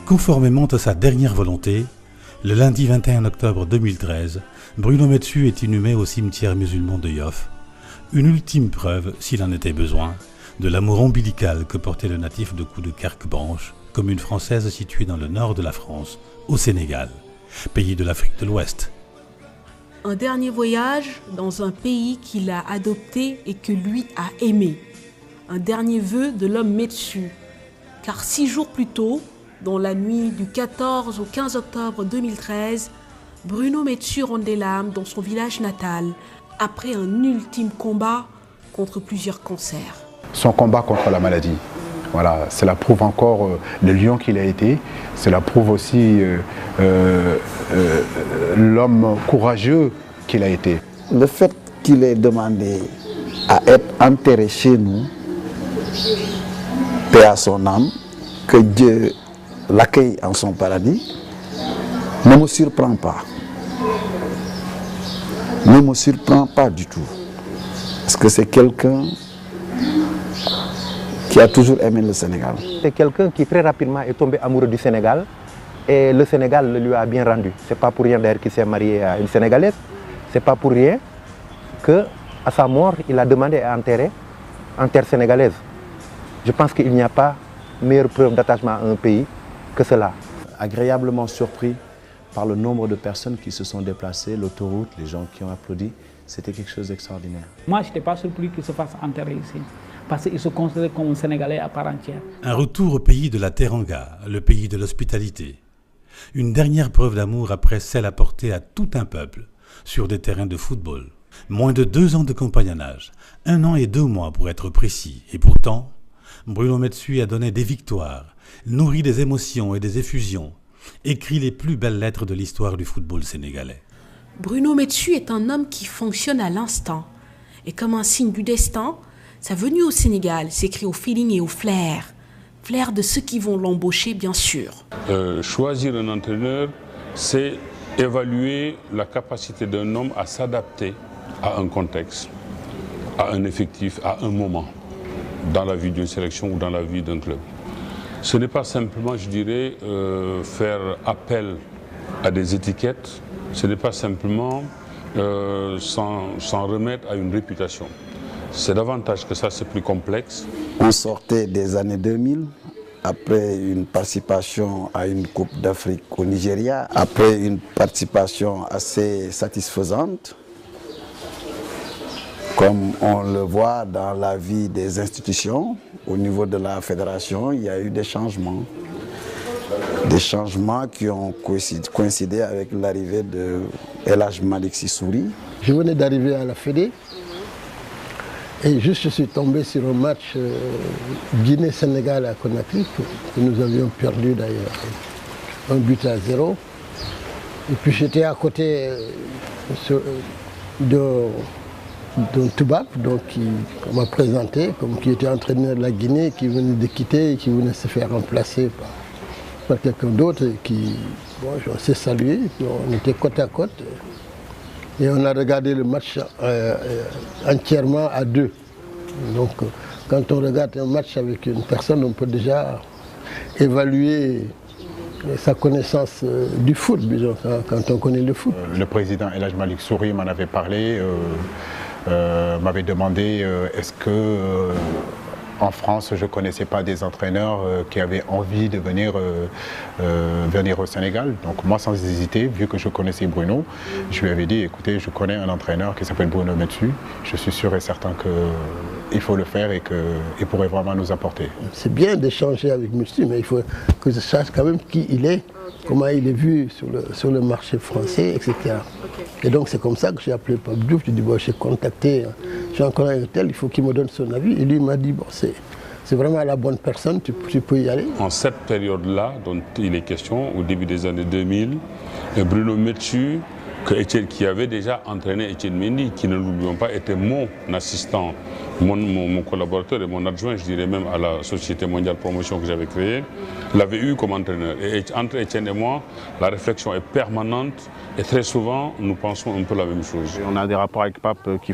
Conformément à sa dernière volonté, le lundi 21 octobre 2013, Bruno Metsu est inhumé au cimetière musulman de Yoff, une ultime preuve, s'il en était besoin, de l'amour ombilical que portait le natif de Coude-Carquebranche, commune française située dans le nord de la France, au Sénégal, pays de l'Afrique de l'Ouest. Un dernier voyage dans un pays qu'il a adopté et que lui a aimé. Un dernier vœu de l'homme Metsu. Car 6 jours plus tôt, dans la nuit du 14 au 15 octobre 2013, Bruno Metsu rendait l'âme dans son village natal après un ultime combat contre plusieurs cancers. Son combat contre la maladie, voilà, cela prouve encore le lion qu'il a été, cela prouve aussi l'homme courageux qu'il a été. Le fait qu'il ait demandé à être enterré chez nous, paix à son âme, que Dieu l'accueille en son paradis, ne me surprend pas. Ne me surprend pas du tout. Parce que c'est quelqu'un qui a toujours aimé le Sénégal. C'est quelqu'un qui très rapidement est tombé amoureux du Sénégal et le Sénégal le lui a bien rendu. C'est pas pour rien d'ailleurs qu'il s'est marié à une Sénégalaise. C'est pas pour rien qu'à sa mort, il a demandé à enterrer en terre sénégalaise. Je pense qu'il n'y a pas meilleure preuve d'attachement à un pays que cela. Agréablement surpris par le nombre de personnes qui se sont déplacées, l'autoroute, les gens qui ont applaudi, c'était quelque chose d'extraordinaire. Moi, je n'étais pas surpris qu'il se fasse enterrer ici, parce qu'il se considère comme un Sénégalais à part entière. Un retour au pays de la Teranga, le pays de l'hospitalité. Une dernière preuve d'amour après celle apportée à tout un peuple, sur des terrains de football. Moins de 2 ans de compagnonnage, 1 an et 2 mois pour être précis, et pourtant, Bruno Metsu a donné des victoires, nourri des émotions et des effusions, écrit les plus belles lettres de l'histoire du football sénégalais. Bruno Metsu est un homme qui fonctionne à l'instant. Et comme un signe du destin, sa venue au Sénégal s'écrit au feeling et au flair. Flair de ceux qui vont l'embaucher, bien sûr. Choisir un entraîneur, c'est évaluer la capacité d'un homme à s'adapter à un contexte, à un effectif, à un moment, dans la vie d'une sélection ou dans la vie d'un club. Ce n'est pas simplement, je dirais, faire appel à des étiquettes, ce n'est pas simplement s'en remettre à une réputation. C'est davantage que ça, c'est plus complexe. On sortait des années 2000, après une participation à une Coupe d'Afrique au Nigeria, après une participation assez satisfaisante, comme on le voit dans la vie des institutions, au niveau de la fédération, il y a eu des changements. Des changements qui ont coïncidé avec l'arrivée de El Hadj Malick Sy Souris. Je venais d'arriver à la Fédé et juste je suis tombé sur un match Guinée-Sénégal à Conakry que nous avions perdu d'ailleurs, 1-0. Et puis j'étais à côté d'un Toubab qui m'a présenté, comme qui était entraîneur de la Guinée, qui venait de quitter et qui venait se faire remplacer par quelqu'un d'autre qui, on s'est salué, on était côte à côte et on a regardé le match entièrement à 2. Donc quand on regarde un match avec une personne, on peut déjà évaluer sa connaissance du foot, disons, quand on connaît le foot. Le président El Hadj Malick Souri m'en avait parlé, m'avait demandé est-ce que en France je ne connaissais pas des entraîneurs qui avaient envie de venir au Sénégal. Donc moi sans hésiter, vu que je connaissais Bruno, je lui avais dit écoutez, je connais un entraîneur qui s'appelle Bruno Metsu, je suis sûr et certain qu'il faut le faire et qu'il pourrait vraiment nous apporter. C'est bien d'échanger avec Metsu, mais il faut que je sache quand même qui il est, comment il est vu sur le marché français, etc. Et donc c'est comme ça que j'ai appelé Pape Diouf, je lui ai dit bon, j'ai contacté, j'ai encore un tel, il faut qu'il me donne son avis. Et lui m'a dit bon, c'est vraiment la bonne personne, tu peux y aller. En cette période-là, dont il est question, au début des années 2000, Bruno Metsu, qui avait déjà entraîné Etienne Mendy, qui ne l'oublions pas, était mon assistant, mon collaborateur et mon adjoint, je dirais même à la Société Mondiale Promotion que j'avais créée, l'avait eu comme entraîneur. Et entre Etienne et moi, la réflexion est permanente et très souvent, nous pensons un peu la même chose. On a des rapports avec Pape qui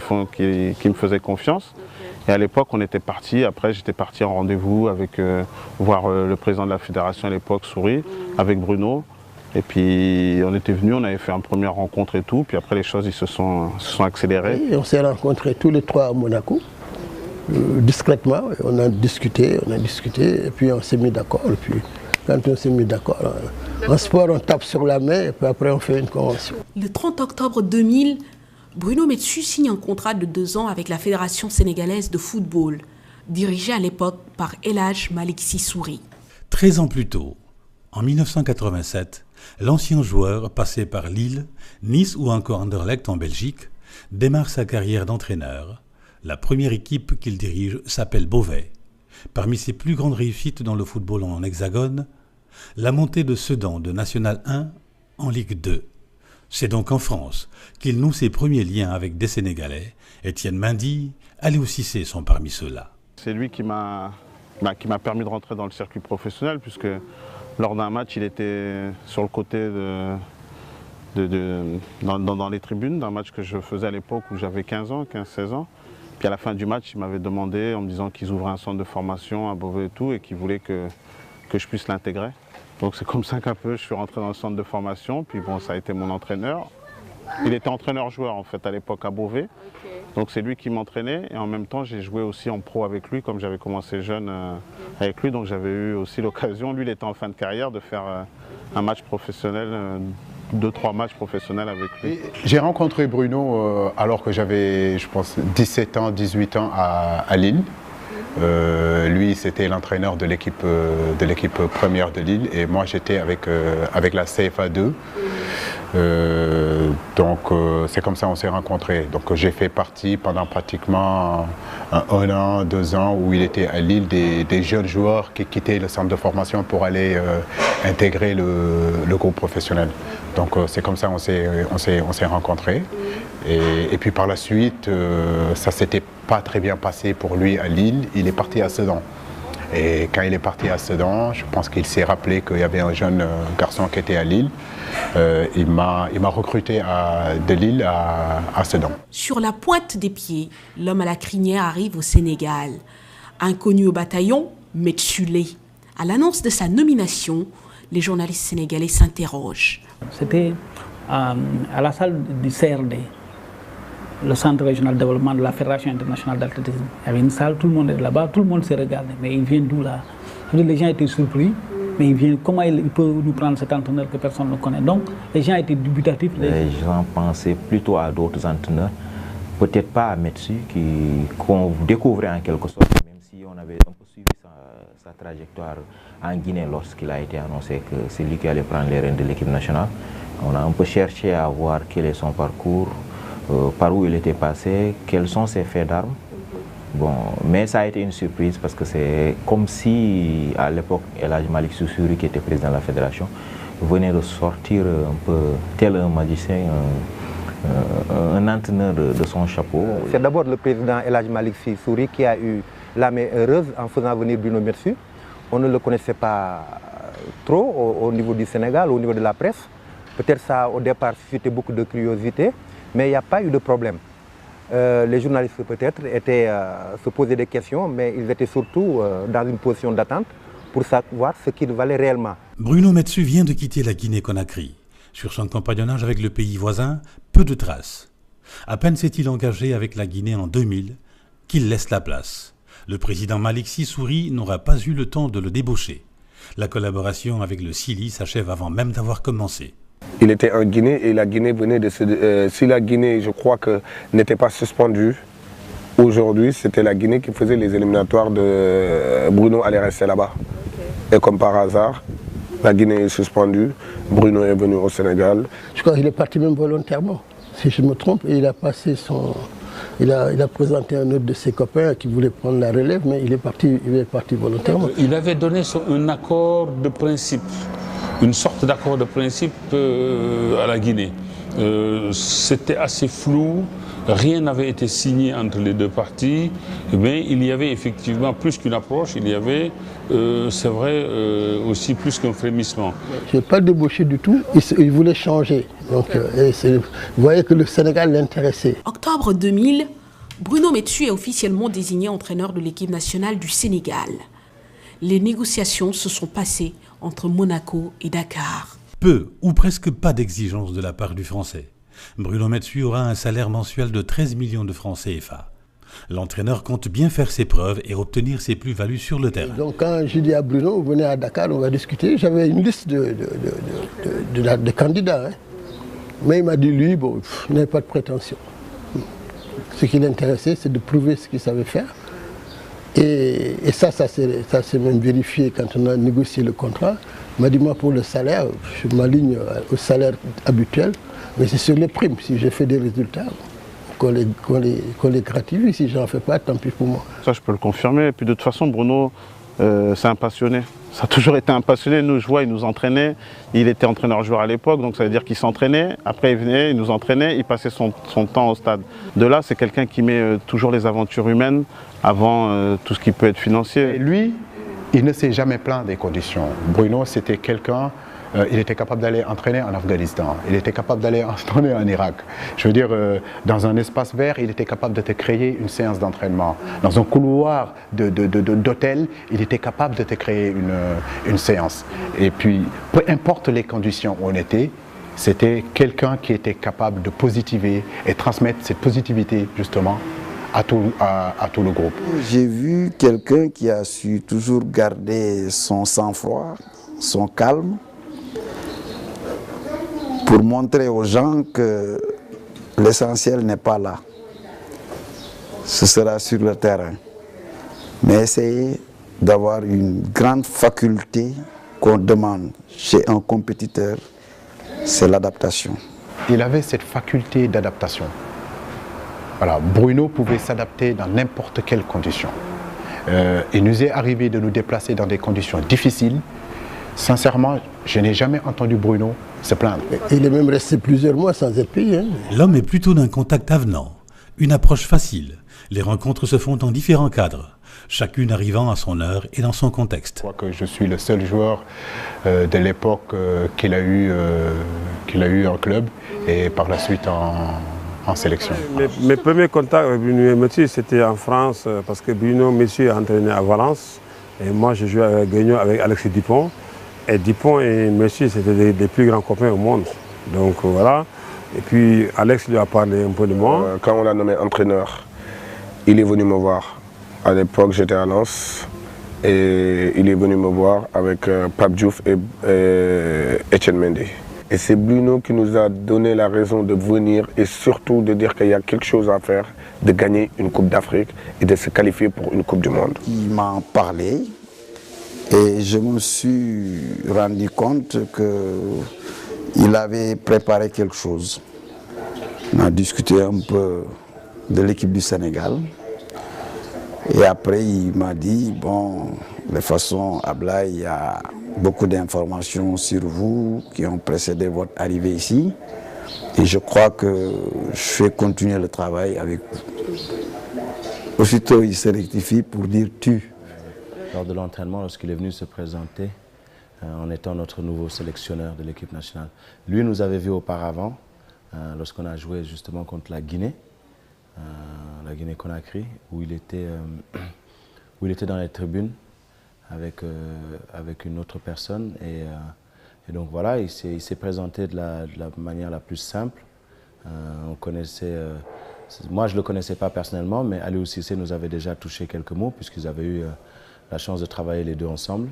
me faisaient confiance. Et à l'époque, on était parti. Après, j'étais parti en rendez-vous avec voir le président de la fédération à l'époque, Souri, avec Bruno. Et puis on était venus, on avait fait une première rencontre et tout. Puis après, les choses se sont accélérées. Et on s'est rencontrés tous les trois à Monaco, discrètement. On a discuté, et puis on s'est mis d'accord. Et puis quand on s'est mis d'accord, en sport, on tape sur la main et puis après, on fait une convention. Le 30 octobre 2000, Bruno Metsu signe un contrat de 2 ans avec la Fédération sénégalaise de football, dirigée à l'époque par El Hadj Malick Sy Souri. 13 ans plus tôt, en 1987, l'ancien joueur, passé par Lille, Nice ou encore Anderlecht en Belgique, démarre sa carrière d'entraîneur. La première équipe qu'il dirige s'appelle Beauvais. Parmi ses plus grandes réussites dans le football en Hexagone, la montée de Sedan de National 1 en Ligue 2. C'est donc en France qu'il noue ses premiers liens avec des Sénégalais. Etienne Mendy, Aliou Cissé sont parmi ceux-là. C'est lui qui m'a permis de rentrer dans le circuit professionnel, puisque lors d'un match, il était sur le côté dans les tribunes, d'un match que je faisais à l'époque où j'avais 15-16 ans. Puis à la fin du match, il m'avait demandé, en me disant qu'ils ouvraient un centre de formation à Beauvais et tout, et qu'ils voulaient que je puisse l'intégrer. Donc c'est comme ça qu'un peu je suis rentré dans le centre de formation, puis bon, ça a été mon entraîneur. Il était entraîneur-joueur en fait à l'époque à Beauvais, donc c'est lui qui m'entraînait et en même temps j'ai joué aussi en pro avec lui, comme j'avais commencé jeune avec lui, donc j'avais eu aussi l'occasion, lui il était en fin de carrière, de faire un match professionnel, 2-3 matchs professionnels avec lui. J'ai rencontré Bruno alors que j'avais, je pense, 17 ans, 18 ans à Lille. Lui, c'était l'entraîneur de l'équipe première de Lille et moi, j'étais avec la CFA 2. Donc, c'est comme ça qu'on s'est rencontrés. Donc, j'ai fait partie pendant pratiquement 1 an, 2 ans où il était à Lille des jeunes joueurs qui quittaient le centre de formation pour aller intégrer le groupe professionnel. Donc, c'est comme ça qu'on s'est rencontrés. Et puis par la suite, ça s'était pas très bien passé pour lui à Lille, il est parti à Sedan. Et quand il est parti à Sedan, je pense qu'il s'est rappelé qu'il y avait un jeune garçon qui était à Lille. Il m'a recruté de Lille à Sedan. Sur la pointe des pieds, l'homme à la crinière arrive au Sénégal. Inconnu au bataillon, Metsu l'est. À l'annonce de sa nomination, les journalistes sénégalais s'interrogent. C'était à la salle du CRD. Le Centre régional de développement de la Fédération internationale d'athlétisme. Il y avait une salle, tout le monde était là-bas, tout le monde se regardait. Mais il vient d'où là? Les gens étaient surpris, mais comment il peut nous prendre cet entraîneur que personne ne connaît? Donc les gens étaient dubitatifs. Les gens pensaient plutôt à d'autres entraîneurs, peut-être pas à Metsu, qu'on découvrait en quelque sorte, même si on avait un peu suivi sa trajectoire en Guinée lorsqu'il a été annoncé que c'est lui qui allait prendre les rênes de l'équipe nationale. On a un peu cherché à voir quel est son parcours, par où il était passé, quels sont ses faits d'armes. Bon, mais ça a été une surprise parce que c'est comme si, à l'époque, El Hadj Malick Sy Souri, qui était président de la fédération, venait de sortir un peu, tel un magicien, un entraîneur de son chapeau. C'est d'abord le président El Hadj Malick Sy Souri qui a eu la main heureuse en faisant venir Bruno Metsu. On ne le connaissait pas trop au niveau du Sénégal, au niveau de la presse. Peut-être ça, au départ, suscitait beaucoup de curiosité. Mais il n'y a pas eu de problème. Les journalistes peut-être se posaient des questions, mais ils étaient surtout dans une position d'attente pour savoir ce qu'il valait réellement. Bruno Metsu vient de quitter la Guinée-Conakry. Sur son compagnonnage avec le pays voisin, peu de traces. À peine s'est-il engagé avec la Guinée en 2000 qu'il laisse la place. Le président Malick Sy Souris n'aura pas eu le temps de le débaucher. La collaboration avec le Sili s'achève avant même d'avoir commencé. Il était en Guinée et la Guinée venait de se... si la Guinée, je crois que n'était pas suspendue, aujourd'hui c'était la Guinée qui faisait les éliminatoires de Bruno allait rester là-bas. Et comme par hasard, la Guinée est suspendue, Bruno est venu au Sénégal. Je crois qu'il est parti même volontairement, si je me trompe, et il a passé son... Il a présenté un autre de ses copains qui voulait prendre la relève, mais il est parti volontairement. Il avait donné un accord de principe, une sorte d'accord de principe à la Guinée. C'était assez flou, rien n'avait été signé entre les deux parties, mais il y avait effectivement plus qu'une approche, il y avait, c'est vrai, aussi plus qu'un frémissement. Je n'ai pas débauché du tout, il voulait changer. Donc, vous voyez que le Sénégal l'intéressait. Octobre 2000, Bruno Metsu est officiellement désigné entraîneur de l'équipe nationale du Sénégal. Les négociations se sont passées entre Monaco et Dakar. Peu ou presque pas d'exigence de la part du Français. Bruno Metsu aura un salaire mensuel de 13 millions de francs CFA. L'entraîneur compte bien faire ses preuves et obtenir ses plus-values sur le terrain. Donc quand je dis à Bruno, venez à Dakar, on va discuter, j'avais une liste de candidats. Hein. Mais il m'a dit, lui, bon, il n'avait pas de prétention. Ce qui l'intéressait, c'est de prouver ce qu'il savait faire. Et ça s'est même vérifié quand on a négocié le contrat. Il m'a dit, moi, pour le salaire, je m'aligne au salaire habituel, mais c'est sur les primes. Si j'ai fait des résultats, qu'on les gratifie. Si je n'en fais pas, tant pis pour moi. Ça, je peux le confirmer. Et puis, de toute façon, Bruno, c'est un passionné. Ça a toujours été un passionné. Nous, je vois, il nous entraînait. Il était entraîneur-joueur à l'époque, donc ça veut dire qu'il s'entraînait. Après, il venait, il nous entraînait, il passait son temps au stade. De là, c'est quelqu'un qui met toujours les aventures humaines avant tout ce qui peut être financier. Et lui, il ne s'est jamais plaint des conditions. Bruno, c'était quelqu'un... il était capable d'aller entraîner en Afghanistan, il était capable d'aller entraîner en Irak. Je veux dire, dans un espace vert, il était capable de te créer une séance d'entraînement. Dans un couloir d'hôtel, il était capable de te créer une séance. Et puis, peu importe les conditions où on était, c'était quelqu'un qui était capable de positiver et transmettre cette positivité, justement, à tout le groupe. J'ai vu quelqu'un qui a su toujours garder son sang-froid, son calme, pour montrer aux gens que l'essentiel n'est pas là. Ce sera sur le terrain. Mais essayer d'avoir une grande faculté qu'on demande chez un compétiteur, c'est l'adaptation. Il avait cette faculté d'adaptation. Voilà, Bruno pouvait s'adapter dans n'importe quelle condition. Il nous est arrivé de nous déplacer dans des conditions difficiles. Sincèrement, je n'ai jamais entendu Bruno se plaindre. Il est même resté plusieurs mois sans être payé. Hein. L'homme est plutôt d'un contact avenant, une approche facile. Les rencontres se font dans différents cadres, chacune arrivant à son heure et dans son contexte. Je crois que je suis le seul joueur de l'époque qu'il a eu en club et par la suite en sélection. Mes premiers contacts avec Bruno Metsu, c'était en France parce que Bruno Metsu a entraîné à Valence et moi je jouais avec Guignon avec Alexis Dupont. Et Dupont et Metsu, c'était des plus grands copains au monde. Donc voilà. Et puis Alex lui a parlé un peu de moi. Quand on l'a nommé entraîneur, il est venu me voir. À l'époque, j'étais à Lens. Et il est venu me voir avec Pape Diouf et Etienne Mendy. Et c'est Bruno qui nous a donné la raison de venir et surtout de dire qu'il y a quelque chose à faire, de gagner une Coupe d'Afrique et de se qualifier pour une Coupe du Monde. Il m'en parlait. Et je me suis rendu compte qu'il avait préparé quelque chose. On a discuté un peu de l'équipe du Sénégal. Et après, il m'a dit, bon, de toute façon, Ablaye, il y a beaucoup d'informations sur vous qui ont précédé votre arrivée ici. Et je crois que je vais continuer le travail avec vous. Aussitôt, il se rectifie pour dire tu. Lors de l'entraînement, lorsqu'il est venu se présenter en étant notre nouveau sélectionneur de l'équipe nationale. Lui nous avait vu auparavant, lorsqu'on a joué justement contre la Guinée Conakry, où il était dans les tribunes avec une autre personne. Et donc voilà, il s'est présenté de la manière la plus simple. On connaissait, moi je ne le connaissais pas personnellement, mais Aliou Cissé nous avait déjà touché quelques mots puisqu'ils avaient eu la chance de travailler les deux ensemble.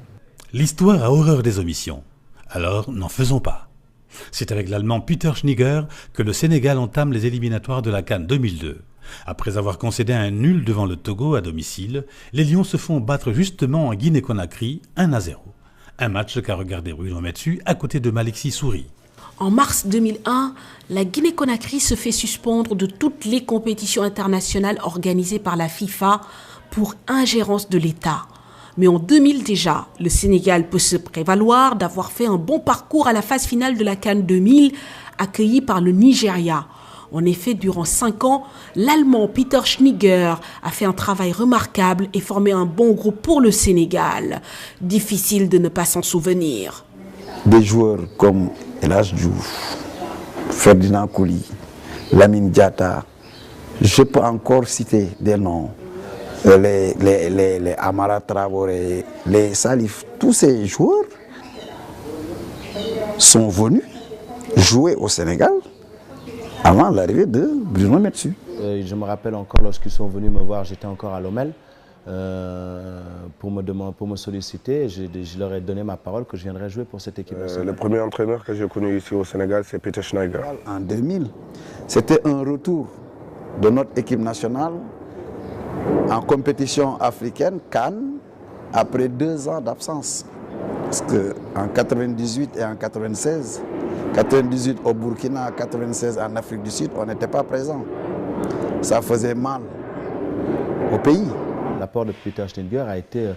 L'histoire a horreur des omissions, alors n'en faisons pas. C'est avec l'Allemand Peter Schniger que le Sénégal entame les éliminatoires de la CAN 2002. Après avoir concédé un nul devant le Togo à domicile, les Lions se font battre justement en Guinée-Conakry 1-0. Un match qu'a regardé Bruno Metsu à côté de Malexis Souris. En mars 2001, la Guinée-Conakry se fait suspendre de toutes les compétitions internationales organisées par la FIFA pour ingérence de l'État. Mais en 2000 déjà, le Sénégal peut se prévaloir d'avoir fait un bon parcours à la phase finale de la CAN 2000, accueilli par le Nigeria. En effet, durant 5 ans, l'Allemand Peter Schniger a fait un travail remarquable et formé un bon groupe pour le Sénégal. Difficile de ne pas s'en souvenir. Des joueurs comme El Hadj Diouf, Ferdinand Coly, Lamine Diatta, je peux encore citer des noms, les Amara Traoré, les Salif, tous ces joueurs sont venus jouer au Sénégal avant l'arrivée de Bruno Metsu. Je me rappelle encore lorsqu'ils sont venus me voir, j'étais encore à Lommel. Pour me solliciter, je leur ai donné ma parole que je viendrais jouer pour cette équipe nationale. Le premier entraîneur que j'ai connu ici au Sénégal, c'est Peter Schniger. En 2000, c'était un retour de notre équipe nationale en compétition africaine, CAN, après 2 ans d'absence. Parce qu'en 98 et en 96, 98 au Burkina, 96 en Afrique du Sud, on n'était pas présents. Ça faisait mal au pays. L'apport de Peter Schniger a été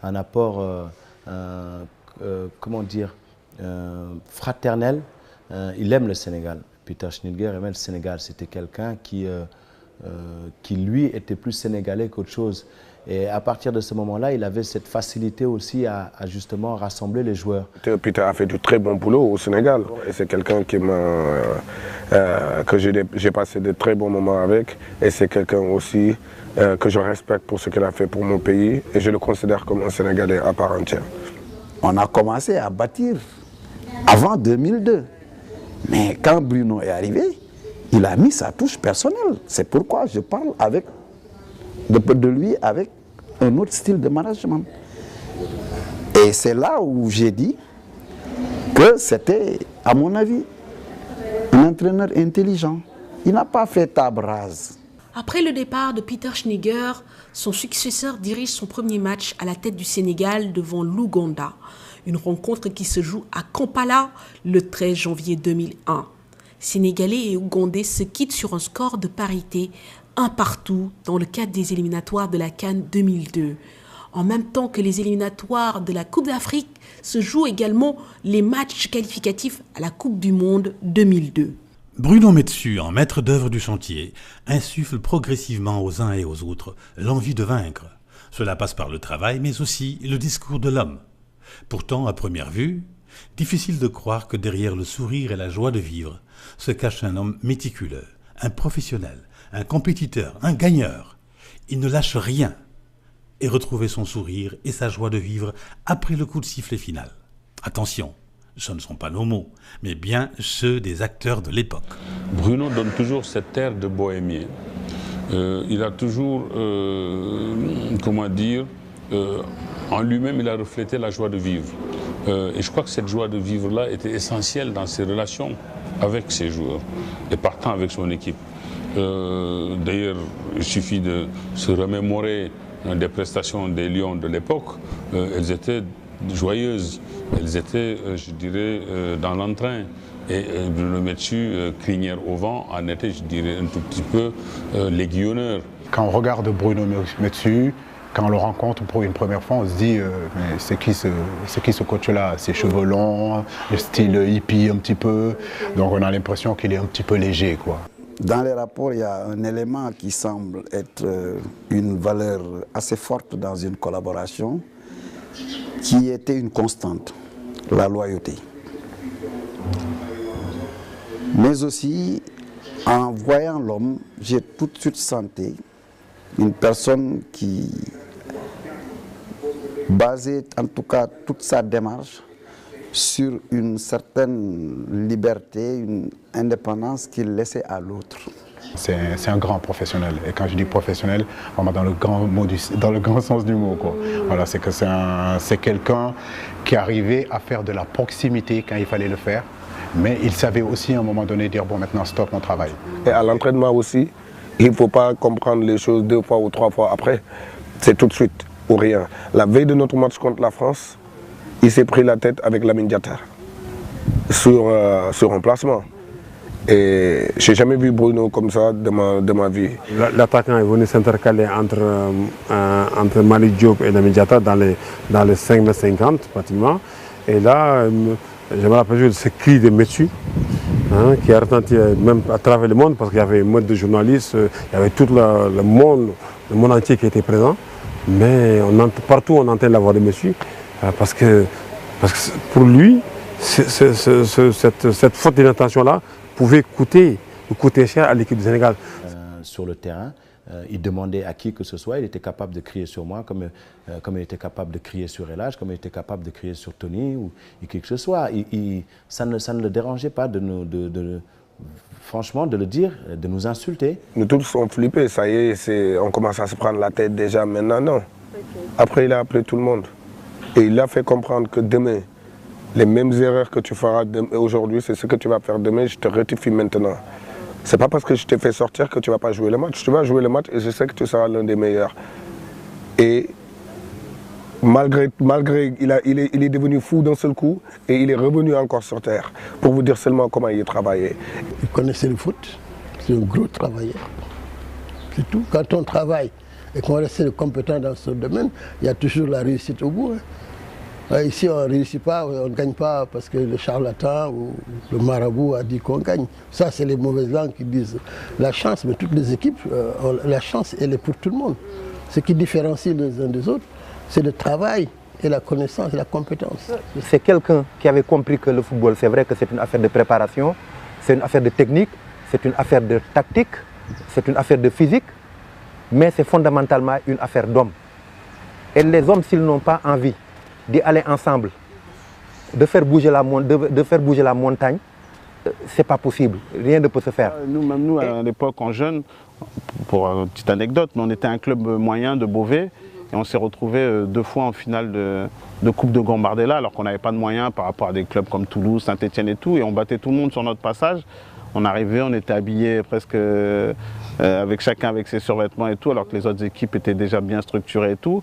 un apport, comment dire, fraternel. Il aime le Sénégal. Peter Schniger aimait le Sénégal. C'était quelqu'un qui, lui, était plus sénégalais qu'autre chose. Et à partir de ce moment-là, il avait cette facilité aussi à justement rassembler les joueurs. Peter a fait du très bon boulot au Sénégal. Et c'est quelqu'un que j'ai passé de très bons moments avec. Et c'est quelqu'un aussi que je respecte pour ce qu'il a fait pour mon pays. Et je le considère comme un Sénégalais à part entière. On a commencé à bâtir avant 2002. Mais quand Bruno est arrivé, il a mis sa touche personnelle. C'est pourquoi je parle de lui avec un autre style de management. Et c'est là où j'ai dit que c'était, à mon avis, un entraîneur intelligent. Il n'a pas fait table rase. Après le départ de Peter Schniger, son successeur dirige son premier match à la tête du Sénégal devant l'Ouganda. Une rencontre qui se joue à Kampala le 13 janvier 2001. Sénégalais et Ougandais se quittent sur un score de parité, 1-1 dans le cadre des éliminatoires de la CAN 2002. En même temps que les éliminatoires de la Coupe d'Afrique, se jouent également les matchs qualificatifs à la Coupe du Monde 2002. Bruno Metsu, en maître d'œuvre du chantier, insuffle progressivement aux uns et aux autres l'envie de vaincre. Cela passe par le travail, mais aussi le discours de l'homme. Pourtant, à première vue, difficile de croire que derrière le sourire et la joie de vivre se cache un homme méticuleux, un professionnel, un compétiteur, un gagneur. Il ne lâche rien et retrouver son sourire et sa joie de vivre après le coup de sifflet final. Attention, ce ne sont pas nos mots, mais bien ceux des acteurs de l'époque. Bruno donne toujours cette air de bohémien. Il a toujours, comment dire, en lui-même, il a reflété la joie de vivre. Et je crois que cette joie de vivre-là était essentielle dans ses relations avec ses joueurs et partant avec son équipe. D'ailleurs, il suffit de se remémorer des prestations des Lions de l'époque. Elles étaient joyeuses, elles étaient, je dirais, dans l'entrain. Et Bruno Metsu, crinière au vent, en était, je dirais, un tout petit peu l'aiguillonneur. Quand on regarde Bruno Metsu, quand on le rencontre pour une première fois, on se dit mais c'est qui ce coach-là? Ses cheveux longs, le style hippie un petit peu. Donc on a l'impression qu'il est un petit peu léger, quoi. Dans les rapports, il y a un élément qui semble être une valeur assez forte dans une collaboration, qui était une constante, la loyauté. Mais aussi, en voyant l'homme, j'ai tout de suite senti une personne qui baser en tout cas toute sa démarche sur une certaine liberté, une indépendance qu'il laissait à l'autre. C'est un grand professionnel, et quand je dis professionnel, vraiment dans le grand sens du mot, quoi. Voilà, c'est que c'est quelqu'un qui arrivait à faire de la proximité quand il fallait le faire, mais il savait aussi à un moment donné dire bon, maintenant stop, on travaille. Et à l'entraînement aussi, il ne faut pas comprendre les choses 2 fois ou 3 fois après, c'est tout de suite ou rien. La veille de notre match contre la France, il s'est pris la tête avec Lamine Diatta sur remplacement. Et je n'ai jamais vu Bruno comme ça de ma vie. L'attaquant est venu s'intercaler entre Malick Diop et Lamine Diatta dans les 5,50 m pratiquement. Et là, je me rappelle de ce cri de Metsu, hein, qui a retenti même à travers le monde, parce qu'il y avait un mode de journalistes, il y avait tout le monde entier qui était présent. Mais partout on entend la voix de Metsu, parce que pour lui, cette faute d'inattention-là pouvait coûter cher à l'équipe du Sénégal. Sur le terrain, il demandait à qui que ce soit, il était capable de crier sur moi, comme il était capable de crier sur Elage, comme il était capable de crier sur Tony ou qui que ce soit. Ça ne le dérangeait pas franchement de le dire, de nous insulter. Nous tous sommes flippés, ça y est, on commence à se prendre la tête déjà, maintenant non. Okay. Après il a appelé tout le monde et il a fait comprendre que demain, les mêmes erreurs que tu feras aujourd'hui, c'est ce que tu vas faire demain, je te rectifie maintenant. C'est pas parce que je t'ai fait sortir que tu vas pas jouer le match. Tu vas jouer le match et je sais que tu seras l'un des meilleurs. Et malgré il est devenu fou d'un seul coup et il est revenu encore sur terre pour vous dire seulement comment il travaillait. Il connaissait le foot, c'est un gros travailleur. C'est tout. Quand on travaille et qu'on reste compétent dans ce domaine, il y a toujours la réussite au bout. Ici, on ne réussit pas, on ne gagne pas parce que le charlatan ou le marabout a dit qu'on gagne. Ça, c'est les mauvaises langues qui disent la chance, mais toutes les équipes, la chance, elle est pour tout le monde. Ce qui différencie les uns des autres, c'est le travail et la connaissance et la compétence. C'est quelqu'un qui avait compris que le football, c'est vrai que c'est une affaire de préparation, c'est une affaire de technique, c'est une affaire de tactique, c'est une affaire de physique, mais c'est fondamentalement une affaire d'hommes. Et les hommes, s'ils n'ont pas envie d'y aller ensemble, de faire bouger la montagne, c'est pas possible, rien ne peut se faire. Nous à l'époque, en jeune, pour une petite anecdote, mais on était un club moyen de Beauvais et on s'est retrouvé 2 fois en finale de Coupe de Gambardella alors qu'on n'avait pas de moyens par rapport à des clubs comme Toulouse, Saint-Etienne et tout, et on battait tout le monde sur notre passage. On arrivait, on était habillés presque avec chacun avec ses survêtements et tout, alors que les autres équipes étaient déjà bien structurées et tout.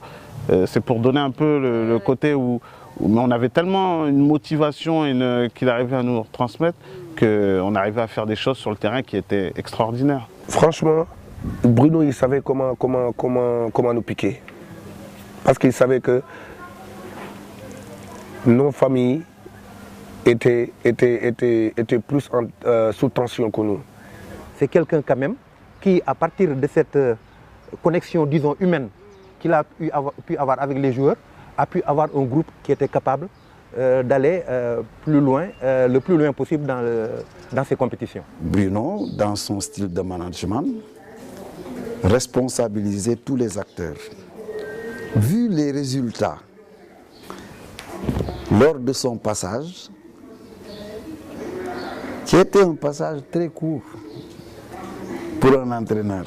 C'est pour donner un peu le côté où on avait tellement une motivation qu'il arrivait à nous transmettre qu'on arrivait à faire des choses sur le terrain qui étaient extraordinaires. Franchement, Bruno, il savait comment nous piquer. Parce qu'il savait que nos familles étaient plus sous tension que nous. C'est quelqu'un quand même qui, à partir de cette connexion, disons, humaine qu'il a pu avoir avec les joueurs, a pu avoir un groupe qui était capable d'aller plus loin, le plus loin possible dans ces compétitions. Bruno, dans son style de management, responsabilisait tous les acteurs. Vu les résultats lors de son passage, qui était un passage très court pour un entraîneur,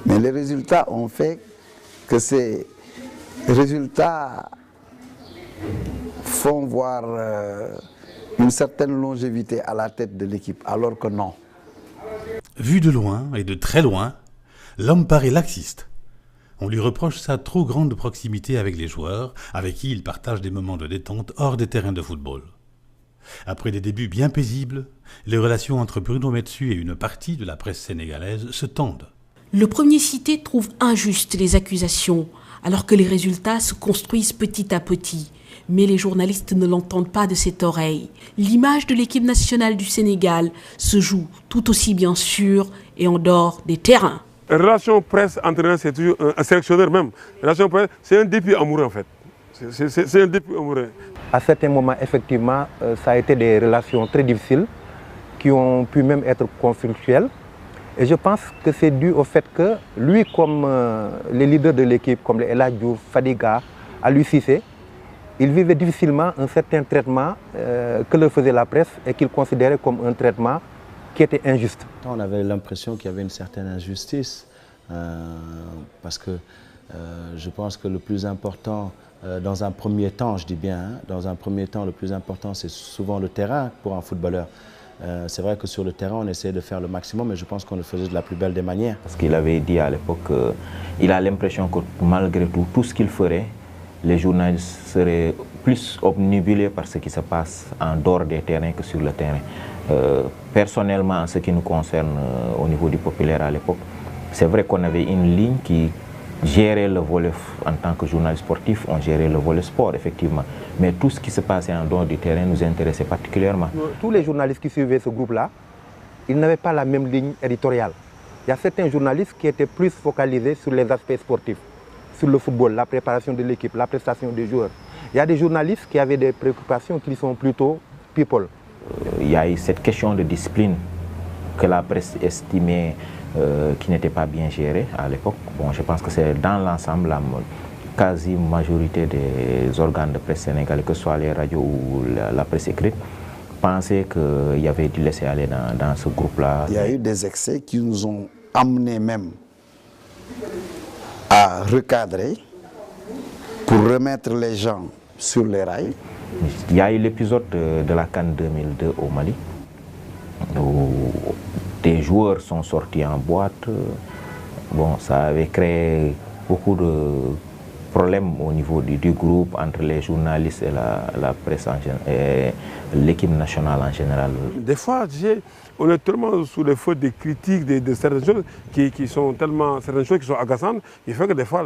mais les résultats ont fait que ces résultats font voir une certaine longévité à la tête de l'équipe, alors que non. Vu de loin et de très loin, l'homme paraît laxiste. On lui reproche sa trop grande proximité avec les joueurs, avec qui il partage des moments de détente hors des terrains de football. Après des débuts bien paisibles, les relations entre Bruno Metsu et une partie de la presse sénégalaise se tendent. Le premier cité trouve injustes les accusations, alors que les résultats se construisent petit à petit. Mais les journalistes ne l'entendent pas de cette oreille. L'image de l'équipe nationale du Sénégal se joue tout aussi bien sûr et en dehors des terrains. La relation presse-entraîneur, c'est toujours un sélectionneur même. La relation presse, c'est un début amoureux en fait. C'est un début amoureux. À certains moments, effectivement, ça a été des relations très difficiles qui ont pu même être conflictuelles. Et je pense que c'est dû au fait que lui, comme les leaders de l'équipe, comme les El Hadji Diouf, Fadiga, à Louis Cissé, il vivait difficilement un certain traitement que leur faisait la presse et qu'il considérait comme un traitement qui était injuste. On avait l'impression qu'il y avait une certaine injustice parce que je pense que le plus important, dans un premier temps, je dis bien, hein, dans un premier temps, le plus important, c'est souvent le terrain pour un footballeur. C'est vrai que sur le terrain, on essayait de faire le maximum, mais je pense qu'on le faisait de la plus belle des manières. Parce qu'il avait dit à l'époque qu'il a l'impression que malgré tout ce qu'il ferait, les journalistes seraient plus obnubilés par ce qui se passe en dehors des terrains que sur le terrain. Personnellement, en ce qui nous concerne au niveau du populaire à l'époque, c'est vrai qu'on avait une ligne qui gérait le volet, en tant que journaliste sportif, on gérait le volet sport, effectivement. Mais tout ce qui se passait en dehors du terrain nous intéressait particulièrement. Tous les journalistes qui suivaient ce groupe-là, ils n'avaient pas la même ligne éditoriale. Il y a certains journalistes qui étaient plus focalisés sur les aspects sportifs, sur le football, la préparation de l'équipe, la prestation des joueurs. Il y a des journalistes qui avaient des préoccupations qui sont plutôt people. Il y a eu cette question de discipline que la presse estimait qui n'était pas bien gérée à l'époque. Bon, je pense que c'est dans l'ensemble la quasi-majorité des organes de presse sénégalais, que ce soit les radios ou la presse écrite, pensaient qu'il y avait du laisser aller dans ce groupe-là. Il y a eu des excès qui nous ont amenés même à recadrer pour remettre les gens sur les rails. Il y a eu l'épisode de la CAN 2002 au Mali, où des joueurs sont sortis en boîte. Bon, ça avait créé beaucoup de problèmes au niveau du groupe entre les journalistes et la presse et l'équipe nationale en général. Des fois, on est tellement sous les feux des critiques de certaines choses qui sont tellement, certaines choses qui sont agaçantes, qui fait que des fois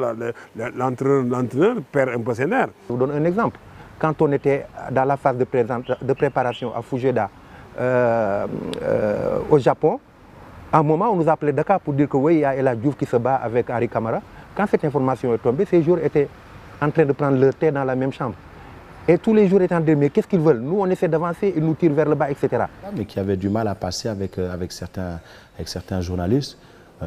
l'entraîneur perd un peu ses nerfs. Je vous donne un exemple. Quand on était dans la phase de préparation à Fujeda, au Japon, à un moment, on nous appelait Dakar pour dire que oui, il y a El Hadji Diouf qui se bat avec Henri Camara. Quand cette information est tombée, ces joueurs étaient en train de prendre leur thé dans la même chambre. Et tous les jours étaient en train de dire, mais qu'est-ce qu'ils veulent? Nous, on essaie d'avancer, ils nous tirent vers le bas, etc. Mais qui avaient du mal à passer avec certains journalistes,